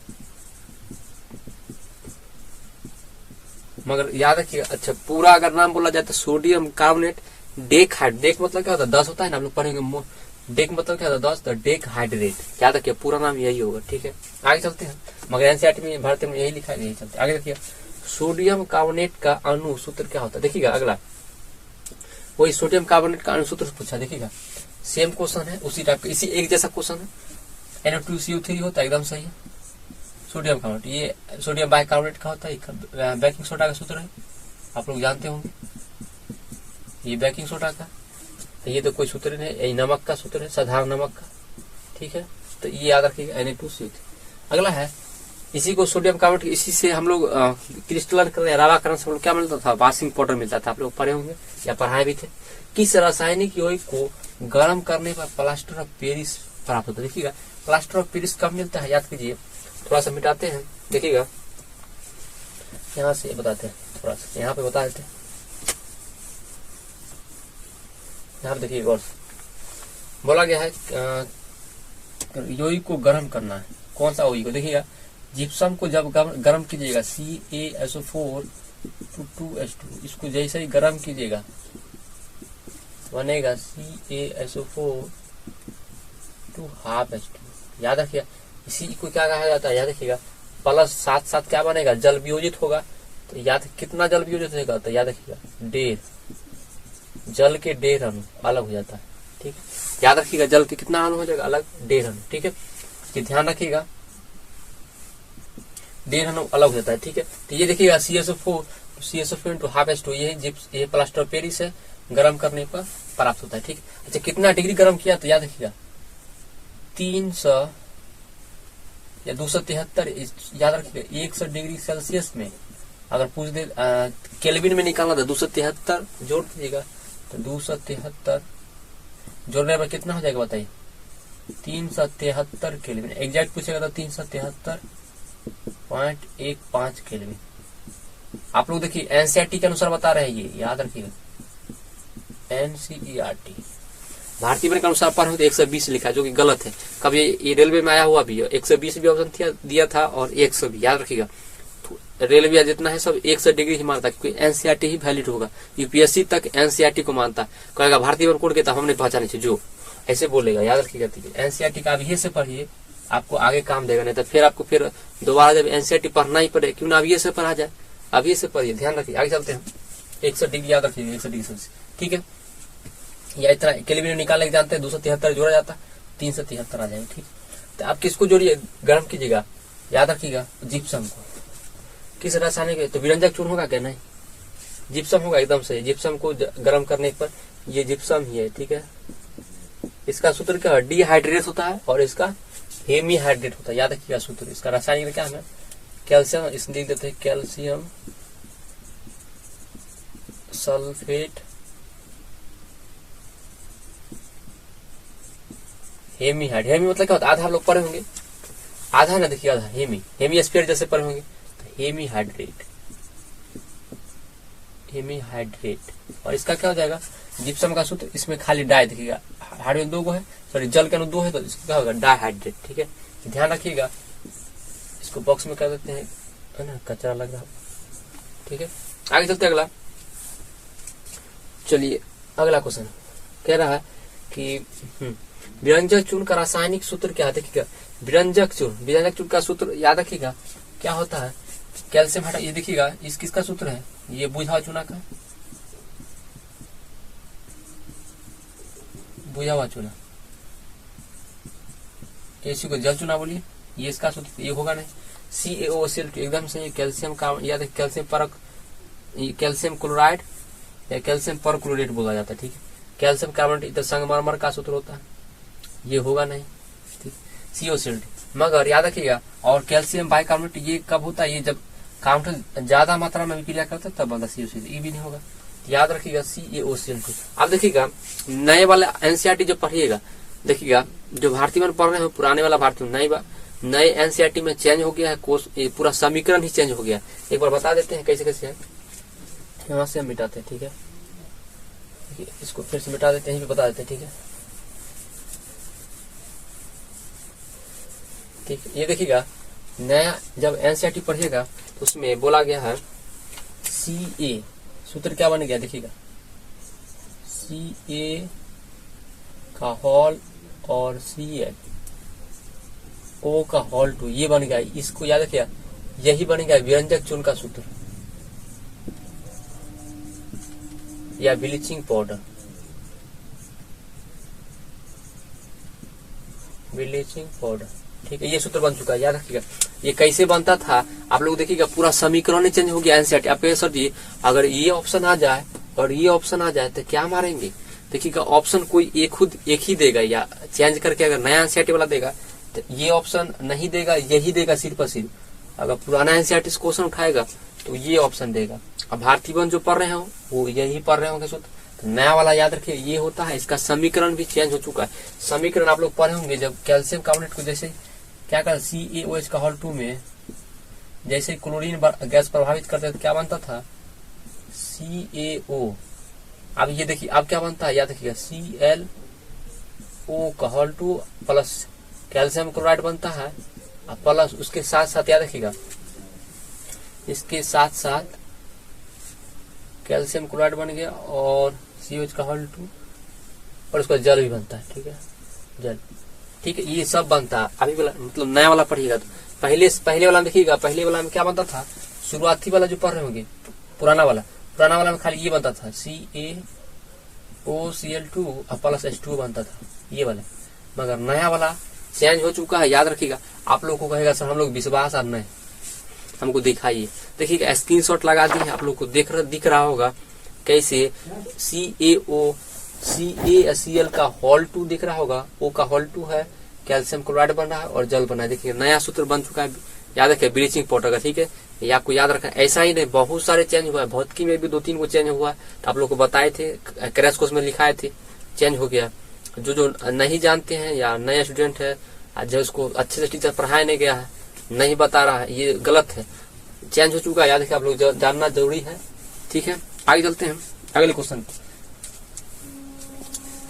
मगर याद रखिएगा, अच्छा पूरा अगर नाम बोला जाए तो सोडियम कार्बोनेट डेकहाइड, डेक मतलब क्या होता है 10 होता है ना, हम लोग पढ़ेंगे डेक मतलब क्या होता है 10, तो डेक हाइड्रेट। याद रखिए पूरा नाम यही होगा। ठीक है, आगे चलते हैं। मगर एनसीईआरटी में भारतीय में यही लिखा है, यही चलते आगे। देखिए सोडियम कार्बोनेट का अणु सूत्र क्या होता है, देखिएगा अगला वही सोडियम कार्बोनेट का अणु सूत्र पूछा। देखिएगा सेम क्वेश्चन है, उसी टाइप का, इसी एक जैसा क्वेश्चन है। NO2CO3 होता है, एकदम सही है। सोडियम कार्बोनेट, ये सोडियम बाइकार्बोनेट का होता है, बेकिंग सोडा का सूत्र है, आप लोग जानते होंगे, ये बेकिंग सोडा का, ये तो कोई सूत्र नहीं, यही नमक का सूत्र है, साधारण नमक का। ठीक है, तो ये याद रखिएगा Na2CO3। अगला है इसी को सोडियम कार्बोनेट, इसी से हम लोग क्रिस्टलन कर रावाकरण से हम लोग क्या मिलता था, वाशिंग पाउडर मिलता था, आप लोग पढ़े होंगे या पढ़ाए भी थे। किस रासायनिक यौगिक को गर्म करने पर प्लास्टर ऑफ पेरिस प्राप्त होता है। देखिएगा प्लास्टर ऑफ पेरिस कब मिलता है, याद कीजिए, थोड़ा सा मिटाते हैं। देखिएगा यहाँ से बताते हैं, थोड़ा सा यहाँ पे बता देते हैं। यहाँ पे देखिए गौर से बोला गया है यौगिक को गर्म करना है, कौन सा यौगिक को, देखिएगा जिप्सम को जब गर्म कीजिएगा CaSO4 to 2H2, इसको जैसे ही गर्म कीजिएगा बनेगा CaSO4 to ½ H2। याद रखिएगा इसी को क्या कहा जाता है, याद रखिएगा प्लस साथ साथ क्या बनेगा, जल वियोजित होगा। तो याद कितना जल वियोजित होगा, तो याद रखिएगा 1.5, जल के 1.5 अणु अलग हो जाता है। ठीक है, याद रखिएगा जल के कितना अणु हो जाएगा अलग, 1.5 अणु। ठीक है, ये ध्यान रखिएगा 1.5 अणु अलग हो जाता है। ठीक है, तो ये देखिएगा CaSO4 to ½ H2, ये प्लास्टर ऑफ पेरिस है, गर्म करने पर प्राप्त होता है। ठीक है, अच्छा कितना डिग्री गर्म किया, तो याद रखिएगा 300 या 273, याद रखिएगा 100 डिग्री सेल्सियस में अगर पूछ दे केल्विन में निकालना था, 273 जोड़ दीजिएगा, तो 273 जोड़ने पर कितना हो जाएगा बताइए, 373 केल्विन। एग्जैक्ट पूछेगा तो 373.15 केल्विन। आप लोग देखिए एनसीईआरटी के अनुसार बता रहे हैं, ये याद रखिएगा, एनसीईआरटी भारतीय के अनुसार पढ़ तो 120 लिखा है, जो कि गलत है। कभी ये रेलवे में आया हुआ भी है, 120 भी ऑप्शन दिया था और 100 भी, याद रखिएगा। तो रेलवे जितना है सब 100 डिग्री ही मानता है, क्योंकि एनसीईआरटी ही वैलिड होगा। यूपीएससी तक एनसीईआरटी को मानता है, कहेगा भारतीय कोड के तब हमने पहचाने थे, जो ऐसे बोलेगा, याद रखिएगा। एनसीईआरटी का अभी से पढ़िए, आपको आगे काम देगा, नहीं तो फिर आपको फिर दोबारा जब एनसीईआरटी पढ़ना ही पड़े, क्यों ना अभी से पढ़ा जाए, अभी से पढ़िए, ध्यान रखिए। आगे चलते हैं, 100 डिग्री याद रखिएगा, 100 डिग्री सेल्सियस, ठीक है। या इतना केल्विन निकालने के जानते हैं, 273 जोड़ा जाता है, 373 आ जाएगा, ठीक। तो आप किसको जोड़िए, गर्म कीजिएगा, याद रखिएगा जिप्सम को। किस रासायनिक, तो विरंजक चूर्ण होगा क्या, नहीं, जिप्सम होगा, एकदम सही। जिप्सम को गर्म करने पर ये जिप्सम ही है, ठीक है। इसका सूत्र क्या है, डिहाइड्रेट होता है और इसका हेमीहाइड्रेट होता है, याद रखिएगा सूत्र। इसका रासायनिक क्या है, कैल्शियम, इसलिए लिख देते हैं कैल्शियम सल्फेट हेमीहाइड। हेमी मतलब क्या होता है, आधा आप लोग पढ़े होंगे, आधा ना, देखिए आधा, हेमी स्फीयर जैसे पढ़े होंगे, तो हेमीहाइड्रेट, हेमीहाइड्रेट। और इसका क्या हो जाएगा, जिप्सम का सूत्र, इसमें खाली डाई देखिएगा, हाइड्रोजन 2 है, सॉरी जल के अणु 2 है, तो इसका क्या होगा, डाइहाइड्रेट, ठीक है। ध्यान रखिएगा, इसको बॉक्स में कर देते हैं, है ना, कचरा लग रहा, ठीक है। आगे चलते अगला, चलिए अगला क्वेश्चन कह रहा है कि विरंजक चूर्ण का रासायनिक सूत्र क्या है, देखिएगा। विरंजक चूर्ण का सूत्र याद रखिएगा, क्या होता है, कैल्शियम हटा, ये देखिएगा, इस किसका सूत्र है, ये बुझा चूना का, बुझा हुआ चूना, इसी को जल चूना बोलिए, ये इसका सूत्र, ये होगा नहीं, CaOCl2, एकदम सही। कैल्शियम का याद है, कैल्शियम क्लोराइड या कैल्शियम परक्लोरेट बोला जाता है, ठीक है। कैल्शियम कार्बोनेट इधर संगमरमर का सूत्र होता है, ये होगा नहीं, ठीक, CaOCl2। मगर याद रखिएगा, और कैल्शियम बाइकार्बोनेट ये कब होता है, ये जब काउंटर ज्यादा मात्रा में विक्रिया करता है तब बनता है CaOCl2, ये भी नहीं होगा, याद रखिएगा CaOCl2। अब देखिएगा नए वाला एनसीईआरटी जो पढ़िएगा, देखिएगा जो भारतीय में पढ़ रहे हो पुराने वाला भारतीय नहीं बा, नए एनसीईआरटी में चेंज हो गया है, कोर्स पूरा समीकरण ही चेंज हो गया। एक बार बता देते हैं कैसे कैसे है, यहाँ से हम मिटाते हैं, ठीक है, इसको फिर से मिटा देते हैं, बता देते हैं, ठीक है, ठीक है। ये देखिएगा नया जब एनसीईआरटी पढ़िएगा तो उसमें बोला गया है CA, सूत्र क्या बन गया, देखिएगा CA का होल और Cl O का होल 2, ये बन गया, इसको याद रखिएगा, यही बन गया विरंजक चूर्ण का सूत्र या ब्लीचिंग पाउडर, ब्लीचिंग पाउडर, ठीक है। ये सूत्र बन चुका है, याद रखिएगा। ये कैसे बनता था आप लोग देखिएगा, पूरा समीकरण ही चेंज हो गया एनसीईआरटी। आप सर जी अगर ये ऑप्शन आ जाए और ये ऑप्शन आ जाए तो क्या मारेंगे, देखिएगा ऑप्शन कोई एक ही देगा, या चेंज करके अगर नया एनसीईआरटी वाला देगा तो ये ऑप्शन नहीं देगा, यही देगा सिर्फ और सिर्फ। अगर पुराना एनसीईआरटी से क्वेश्चन उठाएगा तो ये ऑप्शन देगा। अब भारतीय वन जो पढ़ रहे हो वो यही पढ़ रहे होंगे सूत्र, तो नया वाला याद रखिए ये होता है। इसका समीकरण भी चेंज हो चुका है। समीकरण आप लोग पढ़े होंगे जब कैल्शियम कार्बोनेट को जैसे क्या कर CaOH का होल 2 में जैसे क्लोरीन गैस प्रभावित करते तो क्या बनता था, CaO। अब ये देखिए अब क्या बनता है, याद रखिएगा ClO का होल 2 प्लस कैल्शियम क्लोराइड बनता है, प्लस उसके साथ साथ याद रखिएगा इसके साथ साथ कैल्शियम क्लोराइड बन गया और CaOH का होल 2 और उसका जल भी बनता है, ठीक है, जल, ठीक है। ये सब बनता है अभी वाला, मतलब नया वाला पढ़िएगा तो पहले वाला में देखिएगा, पहले वाला में क्या बनता था, शुरुआती वाला जो पढ़ रहे होंगे पुराना वाला में खाली ये बनता था CaOCl2 प्लस H2 बनता था ये वाला। मगर नया वाला चेंज हो चुका है, याद रखिएगा। आप लोग को कहेगा सर हम लोग विश्वास और नहीं, हमको दिखाइए। देखिएगा स्क्रीनशॉट लगा दिए, आप लोग को दिख रहा होगा कैसे CaCl का होल 2 दिख रहा होगा, O का होल 2 है, कैल्शियम क्लोराइड बन रहा है और जल बना है। देखिए नया सूत्र बन चुका है, याद रखिए ब्लीचिंग पाउडर का, ठीक है। ये आपको याद रखना। ऐसा ही नहीं बहुत सारे चेंज हुआ है, भौतिकी में भी 2-3 को चेंज हुआ है, तो आप लोग को बताए थे, क्रैश कोर्स में लिखाए थे, चेंज हो गया। जो नहीं जानते हैं या नया स्टूडेंट है जो उसको अच्छे से टीचर पढ़ाया नहीं गया है, नहीं बता रहा है, ये गलत है। चेंज हो चुका है, याद रखिए आप लोग जानना जरूरी है। ठीक है, आगे चलते हैं अगले क्वेश्चन।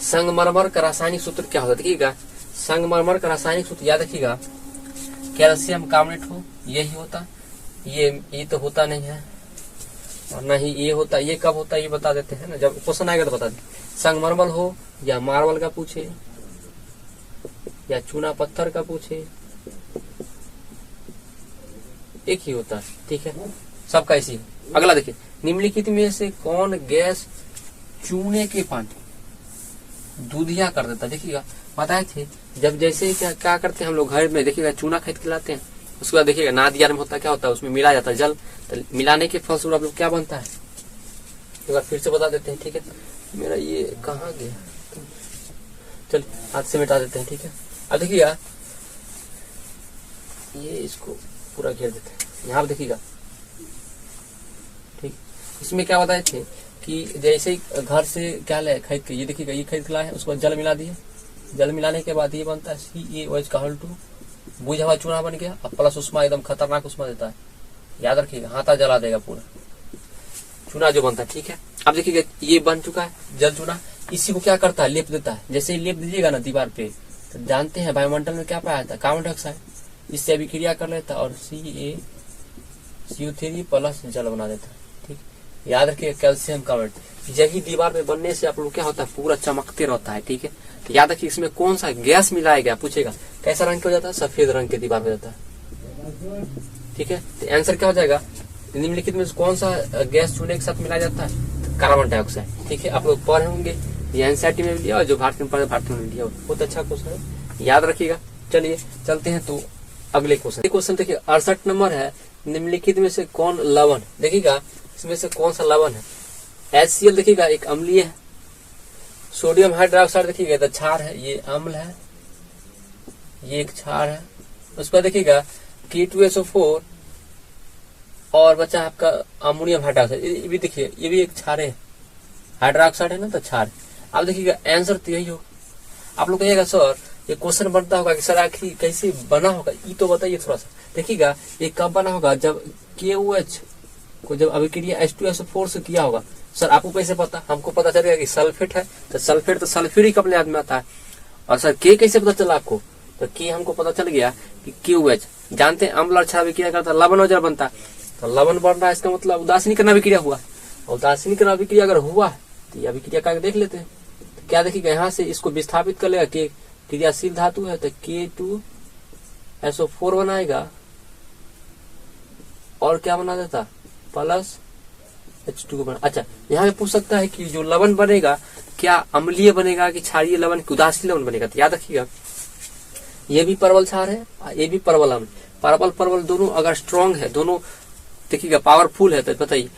संगमरमर का रासायनिक सूत्र क्या होता है? देखिएगा, संगमरमर का रासायनिक सूत्र याद रखिएगा, कैल्शियम कार्बोनेट हो, यही होता। ये तो होता नहीं है, और न ही ये होता। ये कब होता है ये बता देते हैं ना, जब क्वेश्चन आएगा तो बता दें। संगमरमर हो या मार्बल का पूछे या चूना पत्थर का पूछे, एक ही होता है। ठीक है, सबका इसी है। अगला देखिए, निम्नलिखित में से कौन गैस चूने के पानी दूधिया कर देता? देखिएगा, बताए थे जब जैसे क्या करते हैं हम लोग घर में, देखिएगा चूना खरीद के लाते हैं, उसके बाद देखिएगा नादियार में होता क्या होता है, उसमें मिला जाता है जल, तो मिलाने के फलस्वरूप आप लोग क्या बनता है, एक बार फिर से बता देते हैं। ठीक है, मेरा ये कहाँ गया, चलिए हाथ से मिटा देते हैं। ठीक है, अब देखिएगा, ये इसको पूरा घेर देते हैं, यहाँ पर देखिएगा। ठीक, इसमें क्या बताए थे कि जैसे ही घर से क्या लाए खरीद के, ये देखिएगा ये खरीद के लाए, उसको जल मिला दिए, जल मिलाने के बाद ये बनता है CaOH का Hal2, बुझा हुआ चूना बन गया, और प्लस उष्मा, एकदम खतरनाक उष्मा देता है, याद रखिएगा, हाथा जला देगा पूरा चूना जो बनता है। ठीक है, अब देखिएगा ये बन चुका है जल चूना, इसी को क्या करता है, लेप देता है। जैसे ही लेप दीजिएगा ना दीवार पे, तो जानते हैं वायुमंडल में क्या पाया जाता है, कार्बन डाइऑक्साइड, इससे अभिक्रिया कर लेता है और CaCO3 प्लस जल बना देता है। ठीक, याद रखिए कैल्शियम कार्बोनेट, यही दीवार पे बनने से आप लोग क्या होता है, पूरा चमकते रहता है। ठीक है, तो याद रखिए इसमें कौन सा गैस मिलाया गया, पूछेगा कैसा रंग हो जाता है, सफेद रंग के दीवार हो जाता है। ठीक है, तो आंसर क्या हो जाएगा, निम्नलिखित में कौन सा गैस चूने के साथ मिलाया जाता है, कार्बन डाइऑक्साइड। ठीक है, आप लोग पढ़े होंगे, ये एनसीईआरटी में भी दिया और जो भारतीय में पढ़े भारतीय में दिया, बहुत अच्छा क्वेश्चन है, याद रखिएगा। चलिए चलते हैं तो अगले क्वेश्चन देखिए, 68 नंबर है, निम्नलिखित में से कौन लवण, देखिएगा इसमें से कौन सा लवण है, HCl देखिएगा एक अम्लीय है, सोडियम हाइड्रोक्साइड देखिएगा तो क्षार है, ये अम्ल है, ये एक क्षार है। उस पर देखिएगा K2SO4 और बचा आपका अमोनियम हाइड्रोक्साइड, ये भी देखिए ये भी एक क्षार है, हाइड्रोक्साइड है ना तो क्षार। अब देखिएगा आंसर तो यही हो। आप लोग कहिएगा सर ये क्वेश्चन बनता होगा कि सर आखिर कैसे बना होगा, ये तो बताइए थोड़ा सा। देखिएगा ये कब बना होगा, जब KOH को जब अभिक्रिया H2SO4 से किया होगा। सर आपको कैसे पता, हमको पता चलेगा कि सल्फेट है, तो सल्फेट तो सल्फ्यूरिक अपने याद में आता है। और सर के कैसे पता चला आपको, तो के हमको पता चल गया कि KOH, जानते हैं अम्ल और क्षार अभिक्रिया करता है, लवण और जल बनता है, तो लवण बन रहा है, इसका मतलब उदासीनीकरण अभिक्रिया हुआ, और उदासीनीकरण अभिक्रिया अगर हुआ तो ये अभिक्रिया करके देख लेते हैं। तो क्या देखिएगा यहाँ से इसको विस्थापित कर लेगा, के क्रियाशील धातु है तो K2SO4 बनाएगा, और क्या बना देता प्लस H2 बना। अच्छा, यहाँ पे पूछ सकता है कि जो लवण बनेगा क्या अम्लीय बनेगा कि क्षारीय लवण कि उदासीन लवण बनेगा, तो याद रखिएगा ये भी परवल क्षार है, ये भी परवल अम्ल, परवल दोनों अगर स्ट्रॉन्ग है, दोनों देखिएगा पावरफुल है, तो बताइए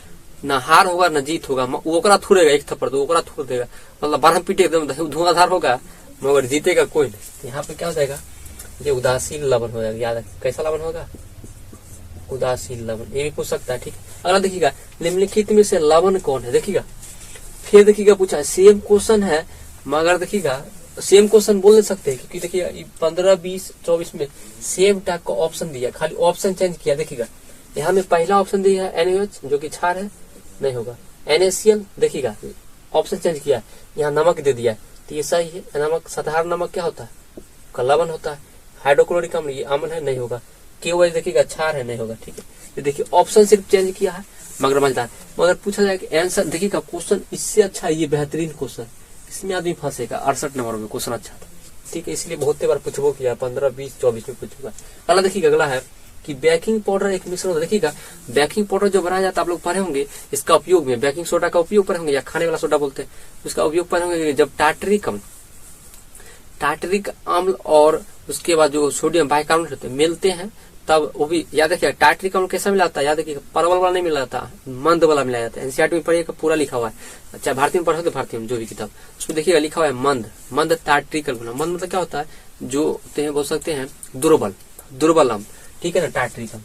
ना हार होगा ना जीत होगा, वो ओकरा थूरेगा एक थप्पड़ तो ओकरा थूर देगा, मतलब बारह पीटे एकदम धुआंधार होगा, मगर जीतेगा कोई नहीं। तो यहाँ पे क्या हो जाएगा, ये उदासीन लवण हो जाएगा, याद रखिए कैसा लवण होगा, उदासीन लवण, ये भी पूछ सकता है। ठीक है, अगला देखिएगा निम्नलिखित में से लवण कौन है, देखिएगा फिर देखिएगा पूछा, सेम क्वेश्चन है मगर देखिएगा सेम क्वेश्चन बोल दे सकते हैं, क्योंकि देखिएगा 15, 20, 24 में सेम टाइप का ऑप्शन दिया, खाली ऑप्शन चेंज किया। देखिएगा यहाँ में पहला ऑप्शन दिया है NaOH जो कि क्षार है, नहीं होगा। NaCl देखिएगा ऑप्शन चेंज किया, यहाँ नमक दे दिया, तो ये सही है। नमक साधारण नमक क्या होता है, लवण होता है। हाइड्रोक्लोरिक अम्ल ये अम्ल है, नहीं होगा। KOH देखिएगा क्षार है, नहीं होगा। ठीक है, ये देखिए ऑप्शन सिर्फ चेंज किया है मगर मजेदार। मगर पूछा जाए कि आंसर देखिएगा क्वेश्चन इससे अच्छा है, ये बेहतरीन क्वेश्चन, इसमें आदमी फंसेगा। 68 नंबर में क्वेश्चन अच्छा था। ठीक है, इसलिए बहुत बार पूछबो किया, 15, 20, 24 में पूछूंगा। अगला देखिएगा, अगला है कि बेकिंग पाउडर एक मिश्रण। देखिएगा बेकिंग पाउडर जो बनाया जाता है आप लोग पढ़े होंगे, इसका उपयोग में बेकिंग सोडा का उपयोग पढ़े होंगे, या खाने वाला सोडा बोलते हैं, उसका उपयोग पढ़े होंगे जब टार्टरिक अम्ल और उसके बाद जो सोडियम बाइकार्बोनेट होते हैं मिलते हैं, तब वो भी याद रखिएगा। टार्टरिक अम्ल कैसा मिलाता है, याद रखिएगा परवल वाला नहीं मिलाता, मंद वाला मिलाया जाता है। एनसीईआरटी में पढ़िएगा पूरा लिखा हुआ है, अच्छा भारतीय में पढ़ोगे भारतीय में जो भी किताब, उसमें देखिएगा लिखा हुआ है मंद टार्टरिक अम्ल। मंद मतलब क्या होता है, जो बोल सकते हैं दुर्बल अम्ल, ठीक है ना, टार्टरिक अम्ल,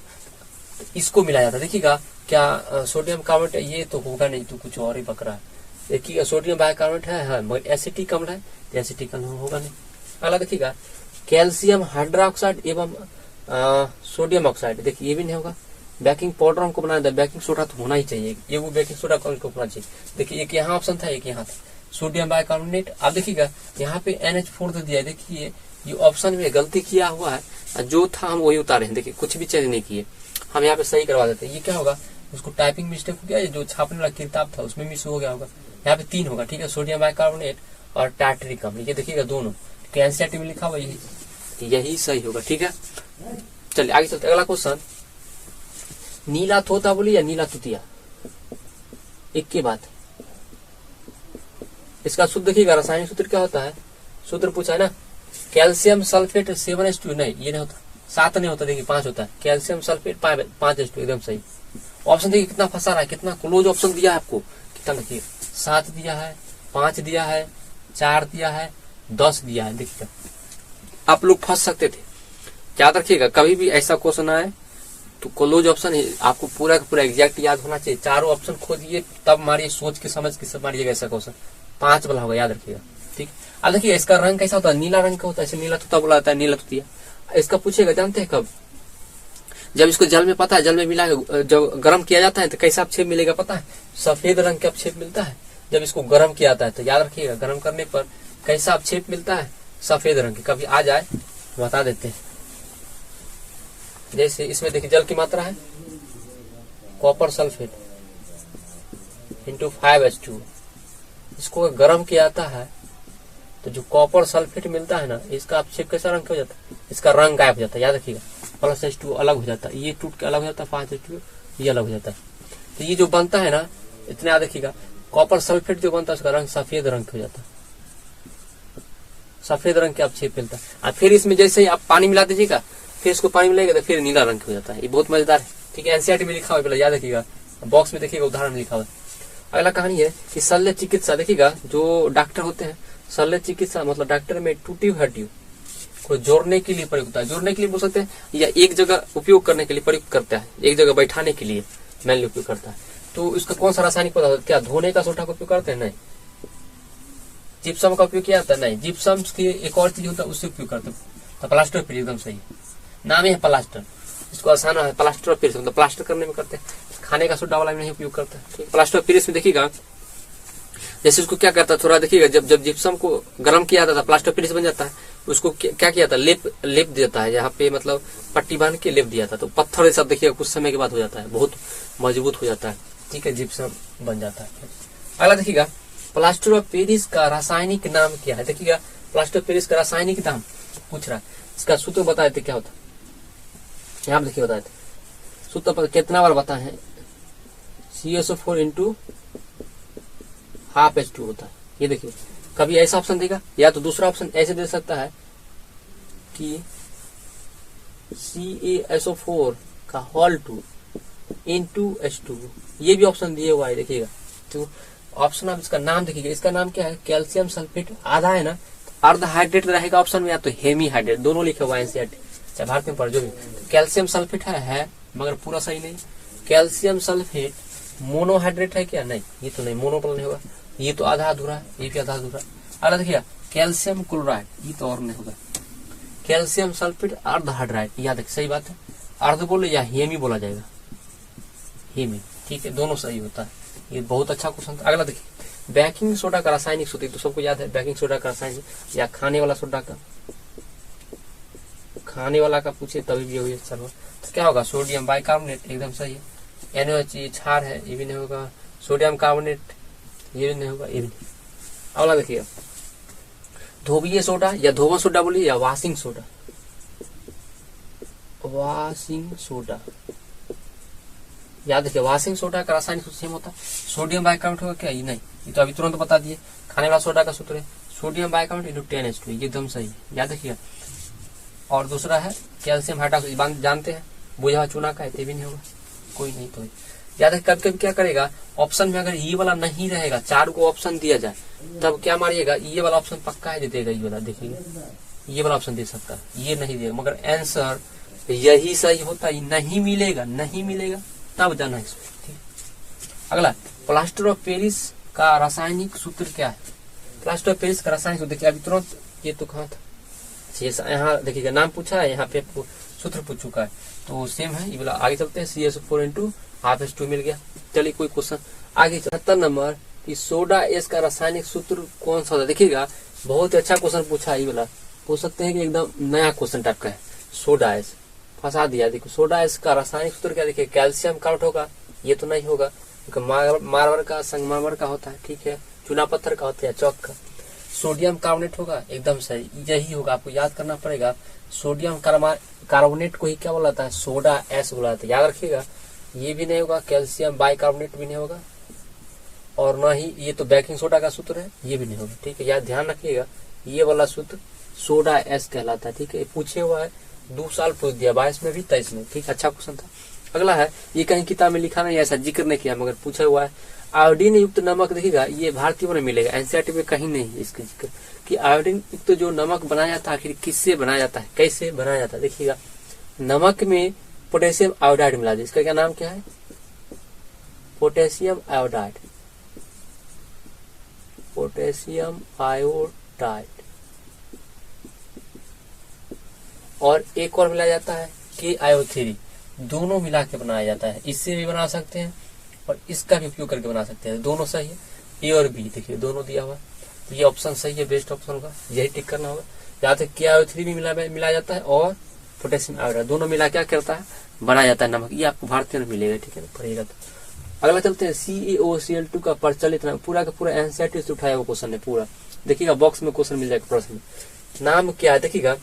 इसको मिलाया जाता है। देखिएगा क्या सोडियम कार्बोनेट, ये तो होगा नहीं, तो कुछ और ही पकड़ा है। देखिएगा सोडियम बाइकार्बोनेट है, मगर एसिटिक अम्ल है, एसिटिक अम्ल होगा नहीं। अगला देखिएगा कैल्शियम हाइड्रोक्साइड एवं सोडियम ऑक्साइड, देखिए ये भी नहीं होगा। बेकिंग पाउडर हमको बनाना था, बेकिंग सोडा तो होना ही चाहिए, ये वो बेकिंग सोडा कौन को होना चाहिए। देखिए एक यहाँ ऑप्शन था, एक यहाँ था, सोडियम बाइकार्बोनेट। आप देखिएगा यहाँ पे NH4 दे दिया है। देखिए ये ऑप्शन में गलती किया हुआ है, जो था हम वही उतारे हैं। देखिए कुछ भी चेंज नहीं किए, हम यहाँ पे सही करवा देते हैं। ये क्या होगा, उसको टाइपिंग मिस्टेक हो गया, जो छापने वाला किताब था उसमें मिस हो गया होगा। यहाँ पे 3 होगा, ठीक है, सोडियम बाइकार्बोनेट और टार्टरिक अम्ल। ये देखिएगा दोनों एनसीईआरटी में लिखा हुआ, यही सही होगा, ठीक है। चलिए आगे चलते, अगला क्वेश्चन, नीला तोता बोली या नीला तुतिया, एक की बात। इसका सूत्र देखिएगा, रासायनिक सूत्र क्या होता है, सूत्र पूछा है ना, कैल्शियम सल्फेट 7H2, नहीं ये नहीं होता, 7 नहीं होता, देखिए 5 होता है, कैल्शियम सल्फेट 5H2, एकदम सही। ऑप्शन देखिए कितना फंसा रहा है, कितना क्लोज ऑप्शन दिया है आपको, कितना देखिए 7 दिया है, 5 दिया है, 4 दिया है, 10 दिया है। देखिएगा आप लोग फंस सकते थे, याद रखिएगा कभी भी ऐसा क्वेश्चन आए तो क्लोज ऑप्शन आपको पूरा का पूरा एग्जैक्ट याद होना चाहिए। चारों ऑप्शन खोदिए तब मारिए, सोच के समझ के सब मारिएगा ऐसा क्वेश्चन, 5 वाला होगा, याद रखिएगा, ठीक। अब देखिए इसका रंग कैसा होता है, नीला रंग का होता है, इसे नीला तोता बोला जाता है, नीला तुतिया। इसका पूछेगा जानते हैं कब, जब इसको जल में, पता है जल में मिला जब गर्म किया जाता है तो कैसा अपक्षेप मिलेगा पता है, सफेद रंग का अपक्षेप मिलता है। जब इसको गर्म किया जाता है तो याद रखिएगा गर्म करने पर कैसा अपक्षेप मिलता है, सफेद रंग के। कभी आ जाए बता देते हैं, जैसे इसमें देखिए जल की मात्रा है, कॉपर सल्फेट इंटू 5H2, इसको गर्म किया जाता है तो जो कॉपर सल्फेट मिलता है ना, इसका अपक्षेप कैसा रंग हो जाता है, इसका रंग गायब हो जाता है, याद रखिएगा। +H2 अलग हो जाता है, ये टूट के अलग हो जाता है, 5H2 ये अलग हो जाता है। तो ये जो बनता है ना, इतना याद रखिएगा, कॉपर सल्फेट जो बनता है उसका रंग सफेद रंग हो जाता है, सफेद रंग के अपक्षेप मिलता है। और फिर इसमें जैसे ही आप पानी मिला दीजिएगा, फिर इसको पानी मिलाएगा तो फिर नीला रंग हो जाता है। ये बहुत मजेदार है, ठीक है, एनसीईआरटी में लिखा हुआ है, याद रखिएगा, बॉक्स में देखिएगा उदाहरण लिखा हुआ है। अगला कहानी है कि शल्य चिकित्सा, देखिएगा जो डॉक्टर होते हैं, शल्य चिकित्सा मतलब डॉक्टर में टूटी हड्डियों को जोड़ने के लिए प्रयोग होता है, जोड़ने के लिए बोल सकते हैं, या एक जगह उपयोग करने के लिए प्रयोग करता है, एक जगह बैठाने के लिए मैनली उपयोग करता है। तो इसका कौन सा रासायनिक पदार्थ, क्या धोने का सोडा का उपयोग करते हैं, नहीं। जिप्सम का उपयोग किया जाता है, नहीं। जिप्सम की एक और चीज होता है उससे उपयोग करते हैं, तो प्लास्टर ऑफ पेरिस, एकदम सही नाम ही है प्लास्टर, इसको आसान है, प्लास्टर ऑफ पेरिस मतलब प्लास्टर करने में करते हैं, खाने का सोडा वाला में नहीं उपयोग करते हैं। प्लास्टर ऑफ पेरिस में देखिएगा जैसे उसको क्या करता है, थोड़ा देखिएगा, जब जिप्सम को गर्म किया जाता था प्लास्टर ऑफ पेरिस बन जाता है, उसको क्या किया था, लेप देता है, यहाँ पे मतलब पट्टी बांध के लेप दिया था, तो पत्थर जैसा देखिएगा कुछ समय के बाद हो जाता है, बहुत मजबूत हो जाता है, ठीक है, जिप्सम बन जाता है। अगला देखिएगा, प्लास्टर ऑफ पेरिस का रासायनिक नाम क्या है, देखिएगा प्लास्टर ऑफ पेरिस का रासायनिक नाम पूछ रहा है, इसका सूत्र बता देते क्या होता है, यहाँ देखिए बता देते सूत्र पर कितना बार बताए हैं, CSO4 इंटू ½ होता है। ये देखिए कभी ऐसा ऑप्शन देगा, या तो दूसरा ऑप्शन ऐसे दे सकता है कि CaSO4 का होल 2 इंटू H2, ये भी ऑप्शन दिए हुआ है, देखिएगा। तो ऑप्शन आप इसका नाम देखिएगा, इसका नाम क्या है, कैल्शियम सल्फेट, आधा है ना, अर्ध हाइड्रेट रहेगा ऑप्शन में, या तो हेमी हाइड्रेट, दोनों लिखे हुआ है एनसीईआरटी चाहे भारत में पढ़ जो भी। तो कैल्शियम सल्फेट है मगर पूरा सही नहीं। कैल्शियम सल्फेट मोनोहाइड्रेट है क्या, नहीं, ये तो नहीं, मोनोपल नहीं होगा, ये तो आधा अधूरा है, ये भी आधा अधूरा। अरे देखिए कैल्शियम क्लोराइड, ये तो और नहीं होगा, कैल्शियम सल्फेट अर्ध हाइड्राइड, याद रख, सही बात है, अर्ध बोले या हेमी बोला जाएगा, हेमी, ठीक है, दोनों सही होता है। ये बहुत अच्छा क्वेश्चन था। अगला देखिए, बेकिंग सोडा का रासायनिक सूत्र, तो सबको याद है बेकिंग सोडा का रासायनिक, या खाने वाला सोडा का, खाने वाला का पूछे तभी भी हुई अच्छा होगा, तो क्या होगा, सोडियम बाइकार्बोनेट, एकदम सही है। NaOH ये क्षार है, ये भी नहीं होगा, सोडियम कार्बोनेट ये भी नहीं होगा, ये भी नहीं। अगला देखिए, धोबिये सोडा या धोबन सोडा बोलिए, या वॉशिंग सोडा, वॉशिंग सोडा, याद रखिए वॉशिंग सोडा का रासायनिक सूत्र सेम होता है, सोडियम बाइकार्बोनेट होगा क्या, ये नहीं, ये तो अभी तुरंत बता दिए। खाने वाला सोडा का सूत्र है सोडियम बाइकार्बोनेट इंटू 10H2, ये एकदम सही, याद रखिएगा। और दूसरा है कैल्शियम हाइड्रोक्साइड, जानते हैं, बुझा चूना का, ये भी नहीं होगा, कोई नहीं। तो याद है कभी कभी क्या करेगा, ऑप्शन में अगर ये वाला नहीं रहेगा, 4 को ऑप्शन दिया जाए, तब क्या मारिएगा, ये वाला ऑप्शन पक्का है, दे देगा, ये वाला देखिएगा, ये वाला ऑप्शन दे सकता है, ये नहीं देगा, मगर आंसर यही सही होता है, नहीं मिलेगा, नहीं मिलेगा तब जाना इसमें, ठीक। अगला, प्लास्टर ऑफ पेरिस का रासायनिक सूत्र क्या है, प्लास्टर ऑफ पेरिस का रासायनिक सूत्र देखिए, अभी तुरंत ये तो कहाँ था, यहाँ देखिएगा नाम पूछा है, यहाँ पे सूत्र पूछ चुका है, तो सेम है ये वाला। आगे चलते हैं, CaSO4 इंटू हाफ H2 मिल गया। चलिए कोई क्वेश्चन आगे। 77 नंबर कि सोडा एस का रासायनिक सूत्र कौन सा होता है। देखिएगा बहुत ही अच्छा क्वेश्चन पूछा है, ये वाला पूछ सकते हैं कि एकदम नया क्वेश्चन टाइप का है। सोडा एस फंसा दिया। देखो सोडा एस का रासायनिक सूत्र क्या, देखिए कैल्शियम कार्बोनेट होगा, ये तो नहीं होगा, मार्बर का संगमरमर का होता है, ठीक है, चूना पत्थर का होता है, चौक का। सोडियम कार्बोनेट होगा, एकदम सही, यही होगा, आपको याद करना पड़ेगा। सोडियम कार्बोनेट को ही क्या बोला जाता है, सोडा एस बोला जाता है, याद रखिएगा। ये भी नहीं होगा, कैल्शियम बाइकार्बोनेट भी नहीं होगा, और न ही ये तो बेकिंग सोडा का सूत्र है, ये भी नहीं होगा, ठीक है, याद ध्यान रखिएगा। ये वाला सूत्र सोडा एस कहलाता है, ठीक है। पूछे हुआ है 2 साल पूछ दिया, 22 में भी 23 में, ठीक, अच्छा क्वेश्चन था। अगला है, ये कहीं किताब में लिखा नहीं, ऐसा जिक्र नहीं किया, मगर पूछा हुआ है आयोडीन युक्त नमक। देखिएगा ये भारतीयों में मिलेगा, एनसीईआरटी में कहीं नहीं है इसके जिक्र कि आयोडीन युक्त जो नमक बनाया जाता है आखिर किससे बनाया जाता है, कैसे बनाया जाता है। देखिएगा नमक में पोटेशियम आयोडाइड मिला दे, इसका क्या नाम क्या है, पोटेशियम आयोडाइड, पोटेशियम आयोडाइड। और एक और मिलाया जाता है KiO3, दोनों मिला के बनाया जाता है। इससे भी बना सकते हैं और इसका भी उपयोग करके बना सकते हैं, दोनों सही है। ए और बी देखिए दोनों दिया हुआ है, तो ये ऑप्शन सही है, बेस्ट ऑप्शन होगा, यही टिक करना होगा। यहाँ तक KiO3 भी मिलाया जाता है और पोटेशियम आयोडाइड, दोनों मिला क्या करता है, बनाया जाता है नमक। ये आपको भारतीय में मिलेगा, ठीक है ना, पढ़ेगा तो। अगला चलते हैं, CaOCl2 का प्रचलित नाम। पूरा का पूरा एनसीईआरटी से उठाया हुआ क्वेश्चन है पूरा। देखिएगा बॉक्स में क्वेश्चन मिल जाएगा प्रश्न, नाम क्या है। देखिएगा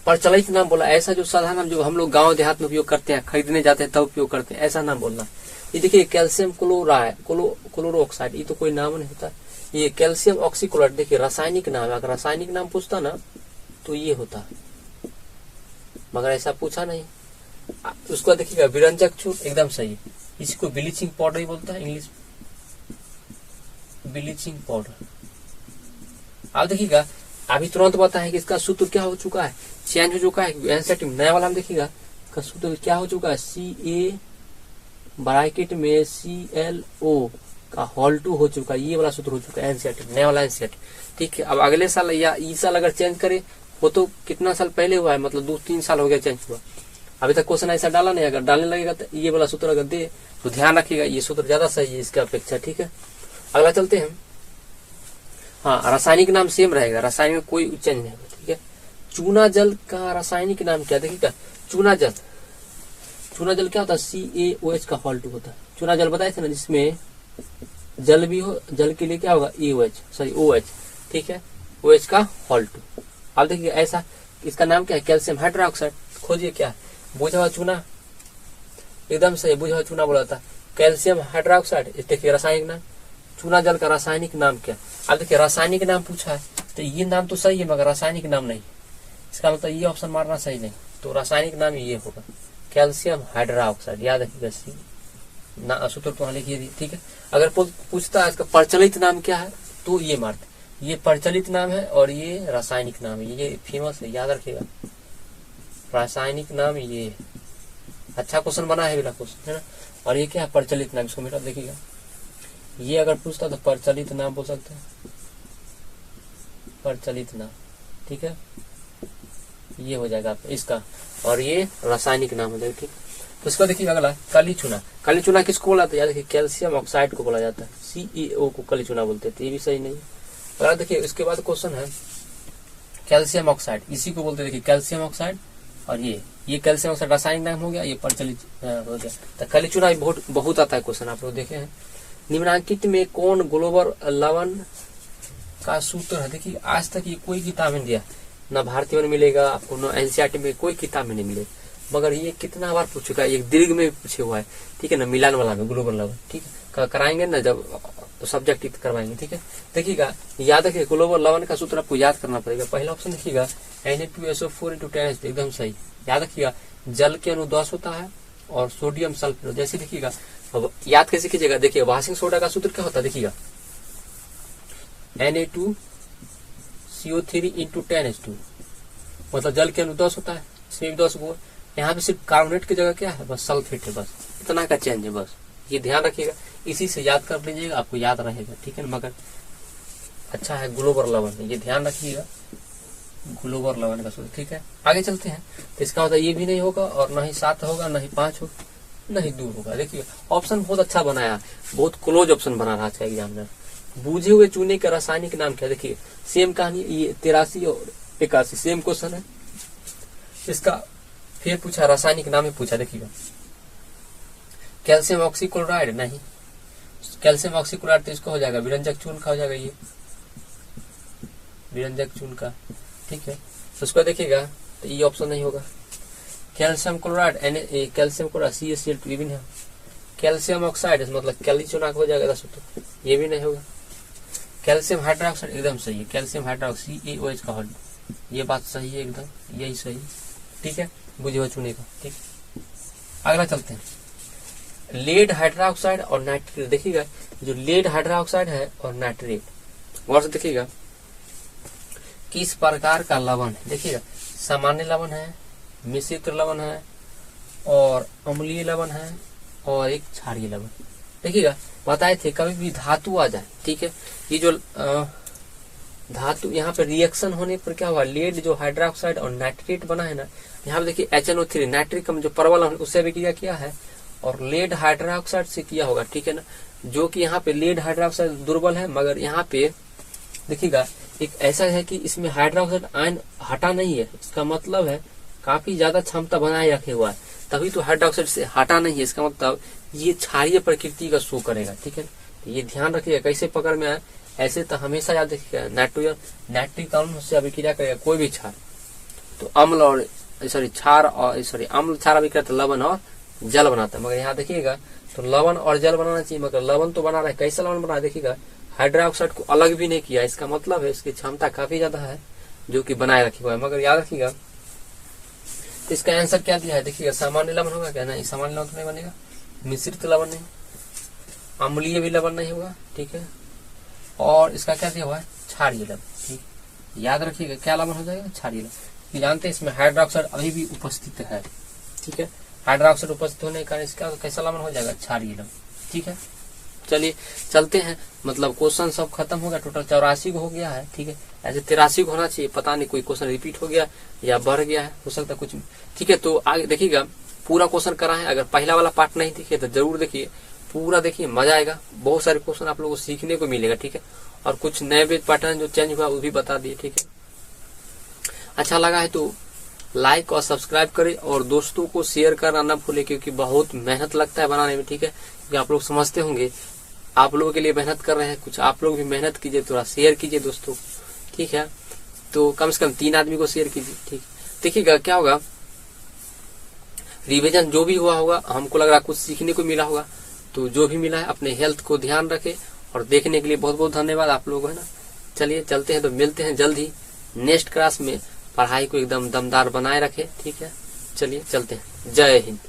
प्रचलित नाम बोला, ऐसा जो साधारण नाम जो हम लोग गांव देहात में उपयोग करते हैं, खरीदने जाते हैं तब उपयोग करते हैं, ऐसा नाम बोलना। ये देखिए कैल्शियम क्लोरोक्साइड, ये तो कोई नाम नहीं होता। ये कैल्शियम ऑक्सीक्लोराइड, देखिए रासायनिक नाम है, अगर रासायनिक नाम पूछता ना तो ये होता, मगर ऐसा पूछा नहीं। उसको देखिएगा विरंजक चूर्ण, एकदम सही, इसको ब्लीचिंग पाउडर ही बोलता है, इंग्लिश ब्लीचिंग पाउडर। आप देखिएगा अभी तुरंत पता है कि इसका सूत्र क्या हो चुका है, चेंज हो चुका है, एनसीईआरटी में नया वाला हम देखिएगा का सूत्र क्या हो चुका है, Ca ब्रैकेट में ClO का होल 2 हो चुका है, ये वाला सूत्र हो चुका है एनसीईआरटी, नया वाला एनसीईआरटी, ठीक है। अब अगले साल या इस साल अगर चेंज करे, वो तो कितना साल पहले हुआ है, मतलब 2-3 साल हो गया चेंज हुआ, अभी तक क्वेश्चन ऐसा डाला नहीं। अगर डालने लगेगा तो ये वाला सूत्र अगर दे तो ध्यान रखिएगा, ये सूत्र ज्यादा सही है इसके अपेक्षा, ठीक है। अगला चलते हैं, हाँ रासायनिक नाम सेम रहेगा, रासायनिक में कोई चेंज नहीं होगा, ठीक है। चूना जल का रासायनिक नाम क्या, देखिएगा चूना जल, चूना जल क्या होता है, CaOH का होल 2 होता है। चूना जल बताए थे ना, जिसमें जल भी हो, जल के लिए क्या होगा OH, ठीक है, OH का होल 2। अब देखिए ऐसा, इसका नाम क्या है, कैल्शियम हाइड्रोक्साइड। खोजिए क्या है, बुझा हुआ चूना, एकदम सही, बुझा हुआ चूना बोला था, कैल्शियम हाइड्रोक्साइड। देखिए रासायनिक नाम, चूना जल का रासायनिक नाम क्या। अब देखिए रासायनिक नाम पूछा है, तो ये नाम तो सही है मगर रासायनिक नाम नहीं, इसका मतलब ये ऑप्शन मारना सही नहीं, तो रासायनिक नाम ये होगा कैल्शियम हाइड्रोक्साइड, याद रखिएगा। सूत्र तो लिखिए, ठीक है। अगर पूछता है इसका प्रचलित नाम क्या है, तो ये मारते, ये प्रचलित नाम है और ये रासायनिक नाम है, ये फेमस है, याद रखिएगा, रासायनिक नाम ये है। अच्छा क्वेश्चन बना है, क्वेश्चन है ना। और ये क्या है, प्रचलित नाम, इसको मेरा देखिएगा, ये अगर पूछता तो प्रचलित नाम बोल सकते हैं, प्रचलित नाम, ठीक है, ये हो जाएगा इसका, और ये रासायनिक नाम हो जाएगा, ठीक। तो इसको देखिए अगला, काली चूना। काली चूना किसको बोला जाता है, देखिए कैल्शियम ऑक्साइड को बोला जाता है, CaO को काली चूना बोलते हैं, तो ये भी सही नहीं है। अगला देखिए इसके बाद क्वेश्चन है कैल्शियम ऑक्साइड, इसी को बोलते हैं, देखिए कैल्शियम ऑक्साइड, और ये कैल्शियम ऑक्साइड रासायनिक नाम हो गया, ये प्रचलित हो गया। तो काली चूना बहुत आता है क्वेश्चन, आप लोग देखे हैं। निम्नांकित में कौन ग्लोबल लवण का सूत्र है। देखिए आज तक ये कोई किताब में दिया, ना भारतीय में मिलेगा आपको, ना एनसीईआरटी में कोई किताब में नहीं मिलेगा, मगर ये कितना बार पूछ चुका है, एक दीर्घ में भी पूछे हुआ है, ठीक है ना, मिलान वाला में ग्लोबल लवण, ठीक है, कराएंगे ना जब सब्जेक्ट करवाएंगे, ठीक है। देखिएगा याद रखिए, ग्लोबल लवण का सूत्र आपको याद करना पड़ेगा। पहला ऑप्शन देखिएगा Na2SO4 × 10, एकदम सही, याद रखिएगा, जल के अणु 10 होता है और सोडियम सल्फेट, जैसे देखिएगा, याद कैसे कीजिएगा, देखिए वाशिंग सोडा का सूत्र क्या होता है, देखिएगा Na2CO3 × 10H2, मतलब जल के अणु 10 होता है, इसमें 10 गुण, यहाँ पे सिर्फ कार्बोनेट की जगह क्या है, बस सल्फेट है, बस इतना का चेंज है, बस ये ध्यान रखिएगा, इसी से याद कर लीजिएगा, आपको याद रहेगा, ठीक है ना। मगर अच्छा है ग्लोबल लवण, ये ध्यान रखिएगा, ग्लोबल लवन का सूत्र। ठीक है, आगे चलते हैं। तो इसका मतलब ये भी नहीं होगा और ना ही 7 होगा, ना ही 5 होगा, ना ही 2 होगा। देखिए ऑप्शन बहुत अच्छा बनाया, बहुत क्लोज ऑप्शन बना रहा है एग्जामिनर। बूझे हुए चूने का रासायनिक नाम क्या? देखिए सेम कहानी, ये 83 और 81 सेम क्वेश्चन है। इसका फिर पूछा रासायनिक नाम ही पूछा। देखिएगा कैल्शियम ऑक्सीक्लोराइड, नहीं कैल्शियम ऑक्सीक्लोराइड तो इसको हो जाएगा विरंजक चून का हो जाएगा, ये विरंजक चून का। ठीक है, तो उसको देखिएगा तो ये ऑप्शन नहीं होगा। Calcium chloride calcium chloride CaCl2 ये भी नहीं होगा। कैल्शियम ऑक्साइड मतलब कैल्शियम चूना हो जाएगा 10, ये भी नहीं होगा। कैल्शियम हाइड्रोक्साइड एकदम सही है, कैल्शियम हाइड्रोक्साइड CaOH का, ये बात सही है एकदम, यही सही। ठीक है, बुझे हुए चूने का। ठीक, अगला चलते हैं। लेड हाइड्रोक्साइड और नाइट्रेट। देखिएगा जो लेड हाइड्रोक्साइड है और नाइट्रेट, गौर से देखिएगा किस प्रकार का लवण है। देखिएगा सामान्य लवण है, मिश्रित लवण है और अम्लीय लवण है और एक क्षारीय लवण। देखिएगा बताए थे कभी भी धातु आ जाए, ठीक है, ये जो धातु यहाँ पे रिएक्शन होने पर क्या हुआ, लेड जो हाइड्रोक्साइड और नाइट्रेट बना है ना, यहाँ पे देखिए HNO3 नाइट्रिक जो परवल उससे भी किया है और लेड हाइड्रोक्साइड से किया होगा। ठीक है ना, जो कि यहाँ पे लेड हाइड्रोक्साइड दुर्बल है, मगर यहाँ पे देखिएगा एक ऐसा है कि इसमें हाइड्रोक्साइड आयन हटा नहीं है, इसका मतलब है काफी ज्यादा क्षमता बनाए रखे हुआ है, तभी तो हाइड्रोक्साइड से हटा नहीं है। इसका मतलब ये क्षारीय प्रकृति का शो करेगा। ठीक है, ये ध्यान रखिएगा कैसे पकड़ में आए, ऐसे तो हमेशा याद रखिएगा नाइट्रिक अम्ल से अभिक्रिया करेगा कोई भी क्षार, तो अम्ल और क्षार और अम्ल क्षार अभिक्रिया तो लवण और जल बनाता है, मगर यहाँ देखिएगा तो लवण और जल बनाना चाहिए, मगर लवण तो बना रहा है। कैसा लवण बना रहा है, देखिएगा हाइड्रोक्साइड को अलग भी नहीं किया, इसका मतलब है इसकी क्षमता काफी ज्यादा है जो कि बनाए रखी हुआ है। मगर याद रखिएगा इसका आंसर क्या दिया है, देखिएगा सामान्य लवण होगा क्या, नहीं सामान्य लवण तो नहीं बनेगा, मिश्रित लवण नहीं, अम्लीय भी लवण नहीं होगा। ठीक है, और इसका क्या दिया हुआ है, क्षारीय लवण। ठीक, याद रखिएगा क्या लवण हो जाएगा, क्षारीय लवण। जानते हैं इसमें हाइड्रोक्साइड अभी भी उपस्थित है। ठीक है, हाइड्रोक्साइड उपस्थित होने के कारण इसका कैसा लवण हो जाएगा, क्षारीय लवण। ठीक है, चलिए चलते हैं, मतलब क्वेश्चन सब खत्म हो गया, टोटल 84 हो गया है। ठीक है, ऐसे 83 होना चाहिए, पता नहीं कोई क्वेश्चन रिपीट हो गया या बढ़ गया है, हो सकता है कुछ। ठीक है, तो आगे देखिएगा पूरा क्वेश्चन करा है, अगर पहला वाला पार्ट नहीं दिखे तो जरूर देखिए, पूरा देखिए, मजा आएगा, बहुत सारे क्वेश्चन आप लोगों को सीखने को मिलेगा। ठीक है, और कुछ नए पैटर्न जो चेंज हुआ वो भी बता दिए। ठीक है, अच्छा लगा है तो लाइक और सब्सक्राइब करें और दोस्तों को शेयर करना ना भूले, क्योंकि बहुत मेहनत लगता है बनाने में। ठीक है, क्योंकि आप लोग समझते होंगे, आप लोगों के लिए मेहनत कर रहे हैं, कुछ आप लोग भी मेहनत कीजिए, थोड़ा शेयर कीजिए दोस्तों। ठीक है, तो कम से कम 3 आदमी को शेयर कीजिए। ठीक, देखिएगा क्या होगा, रिवीजन जो भी हुआ होगा, हमको लग रहा कुछ सीखने को मिला होगा, तो जो भी मिला है अपने हेल्थ को ध्यान रखें। और देखने के लिए बहुत बहुत धन्यवाद आप लोगों को, है ना। चलिए चलते हैं, तो मिलते हैं जल्द ही नेक्स्ट क्लास में। पढ़ाई को एकदम दमदार बनाए रखें। ठीक है, चलिए चलते हैं, जय हिंद।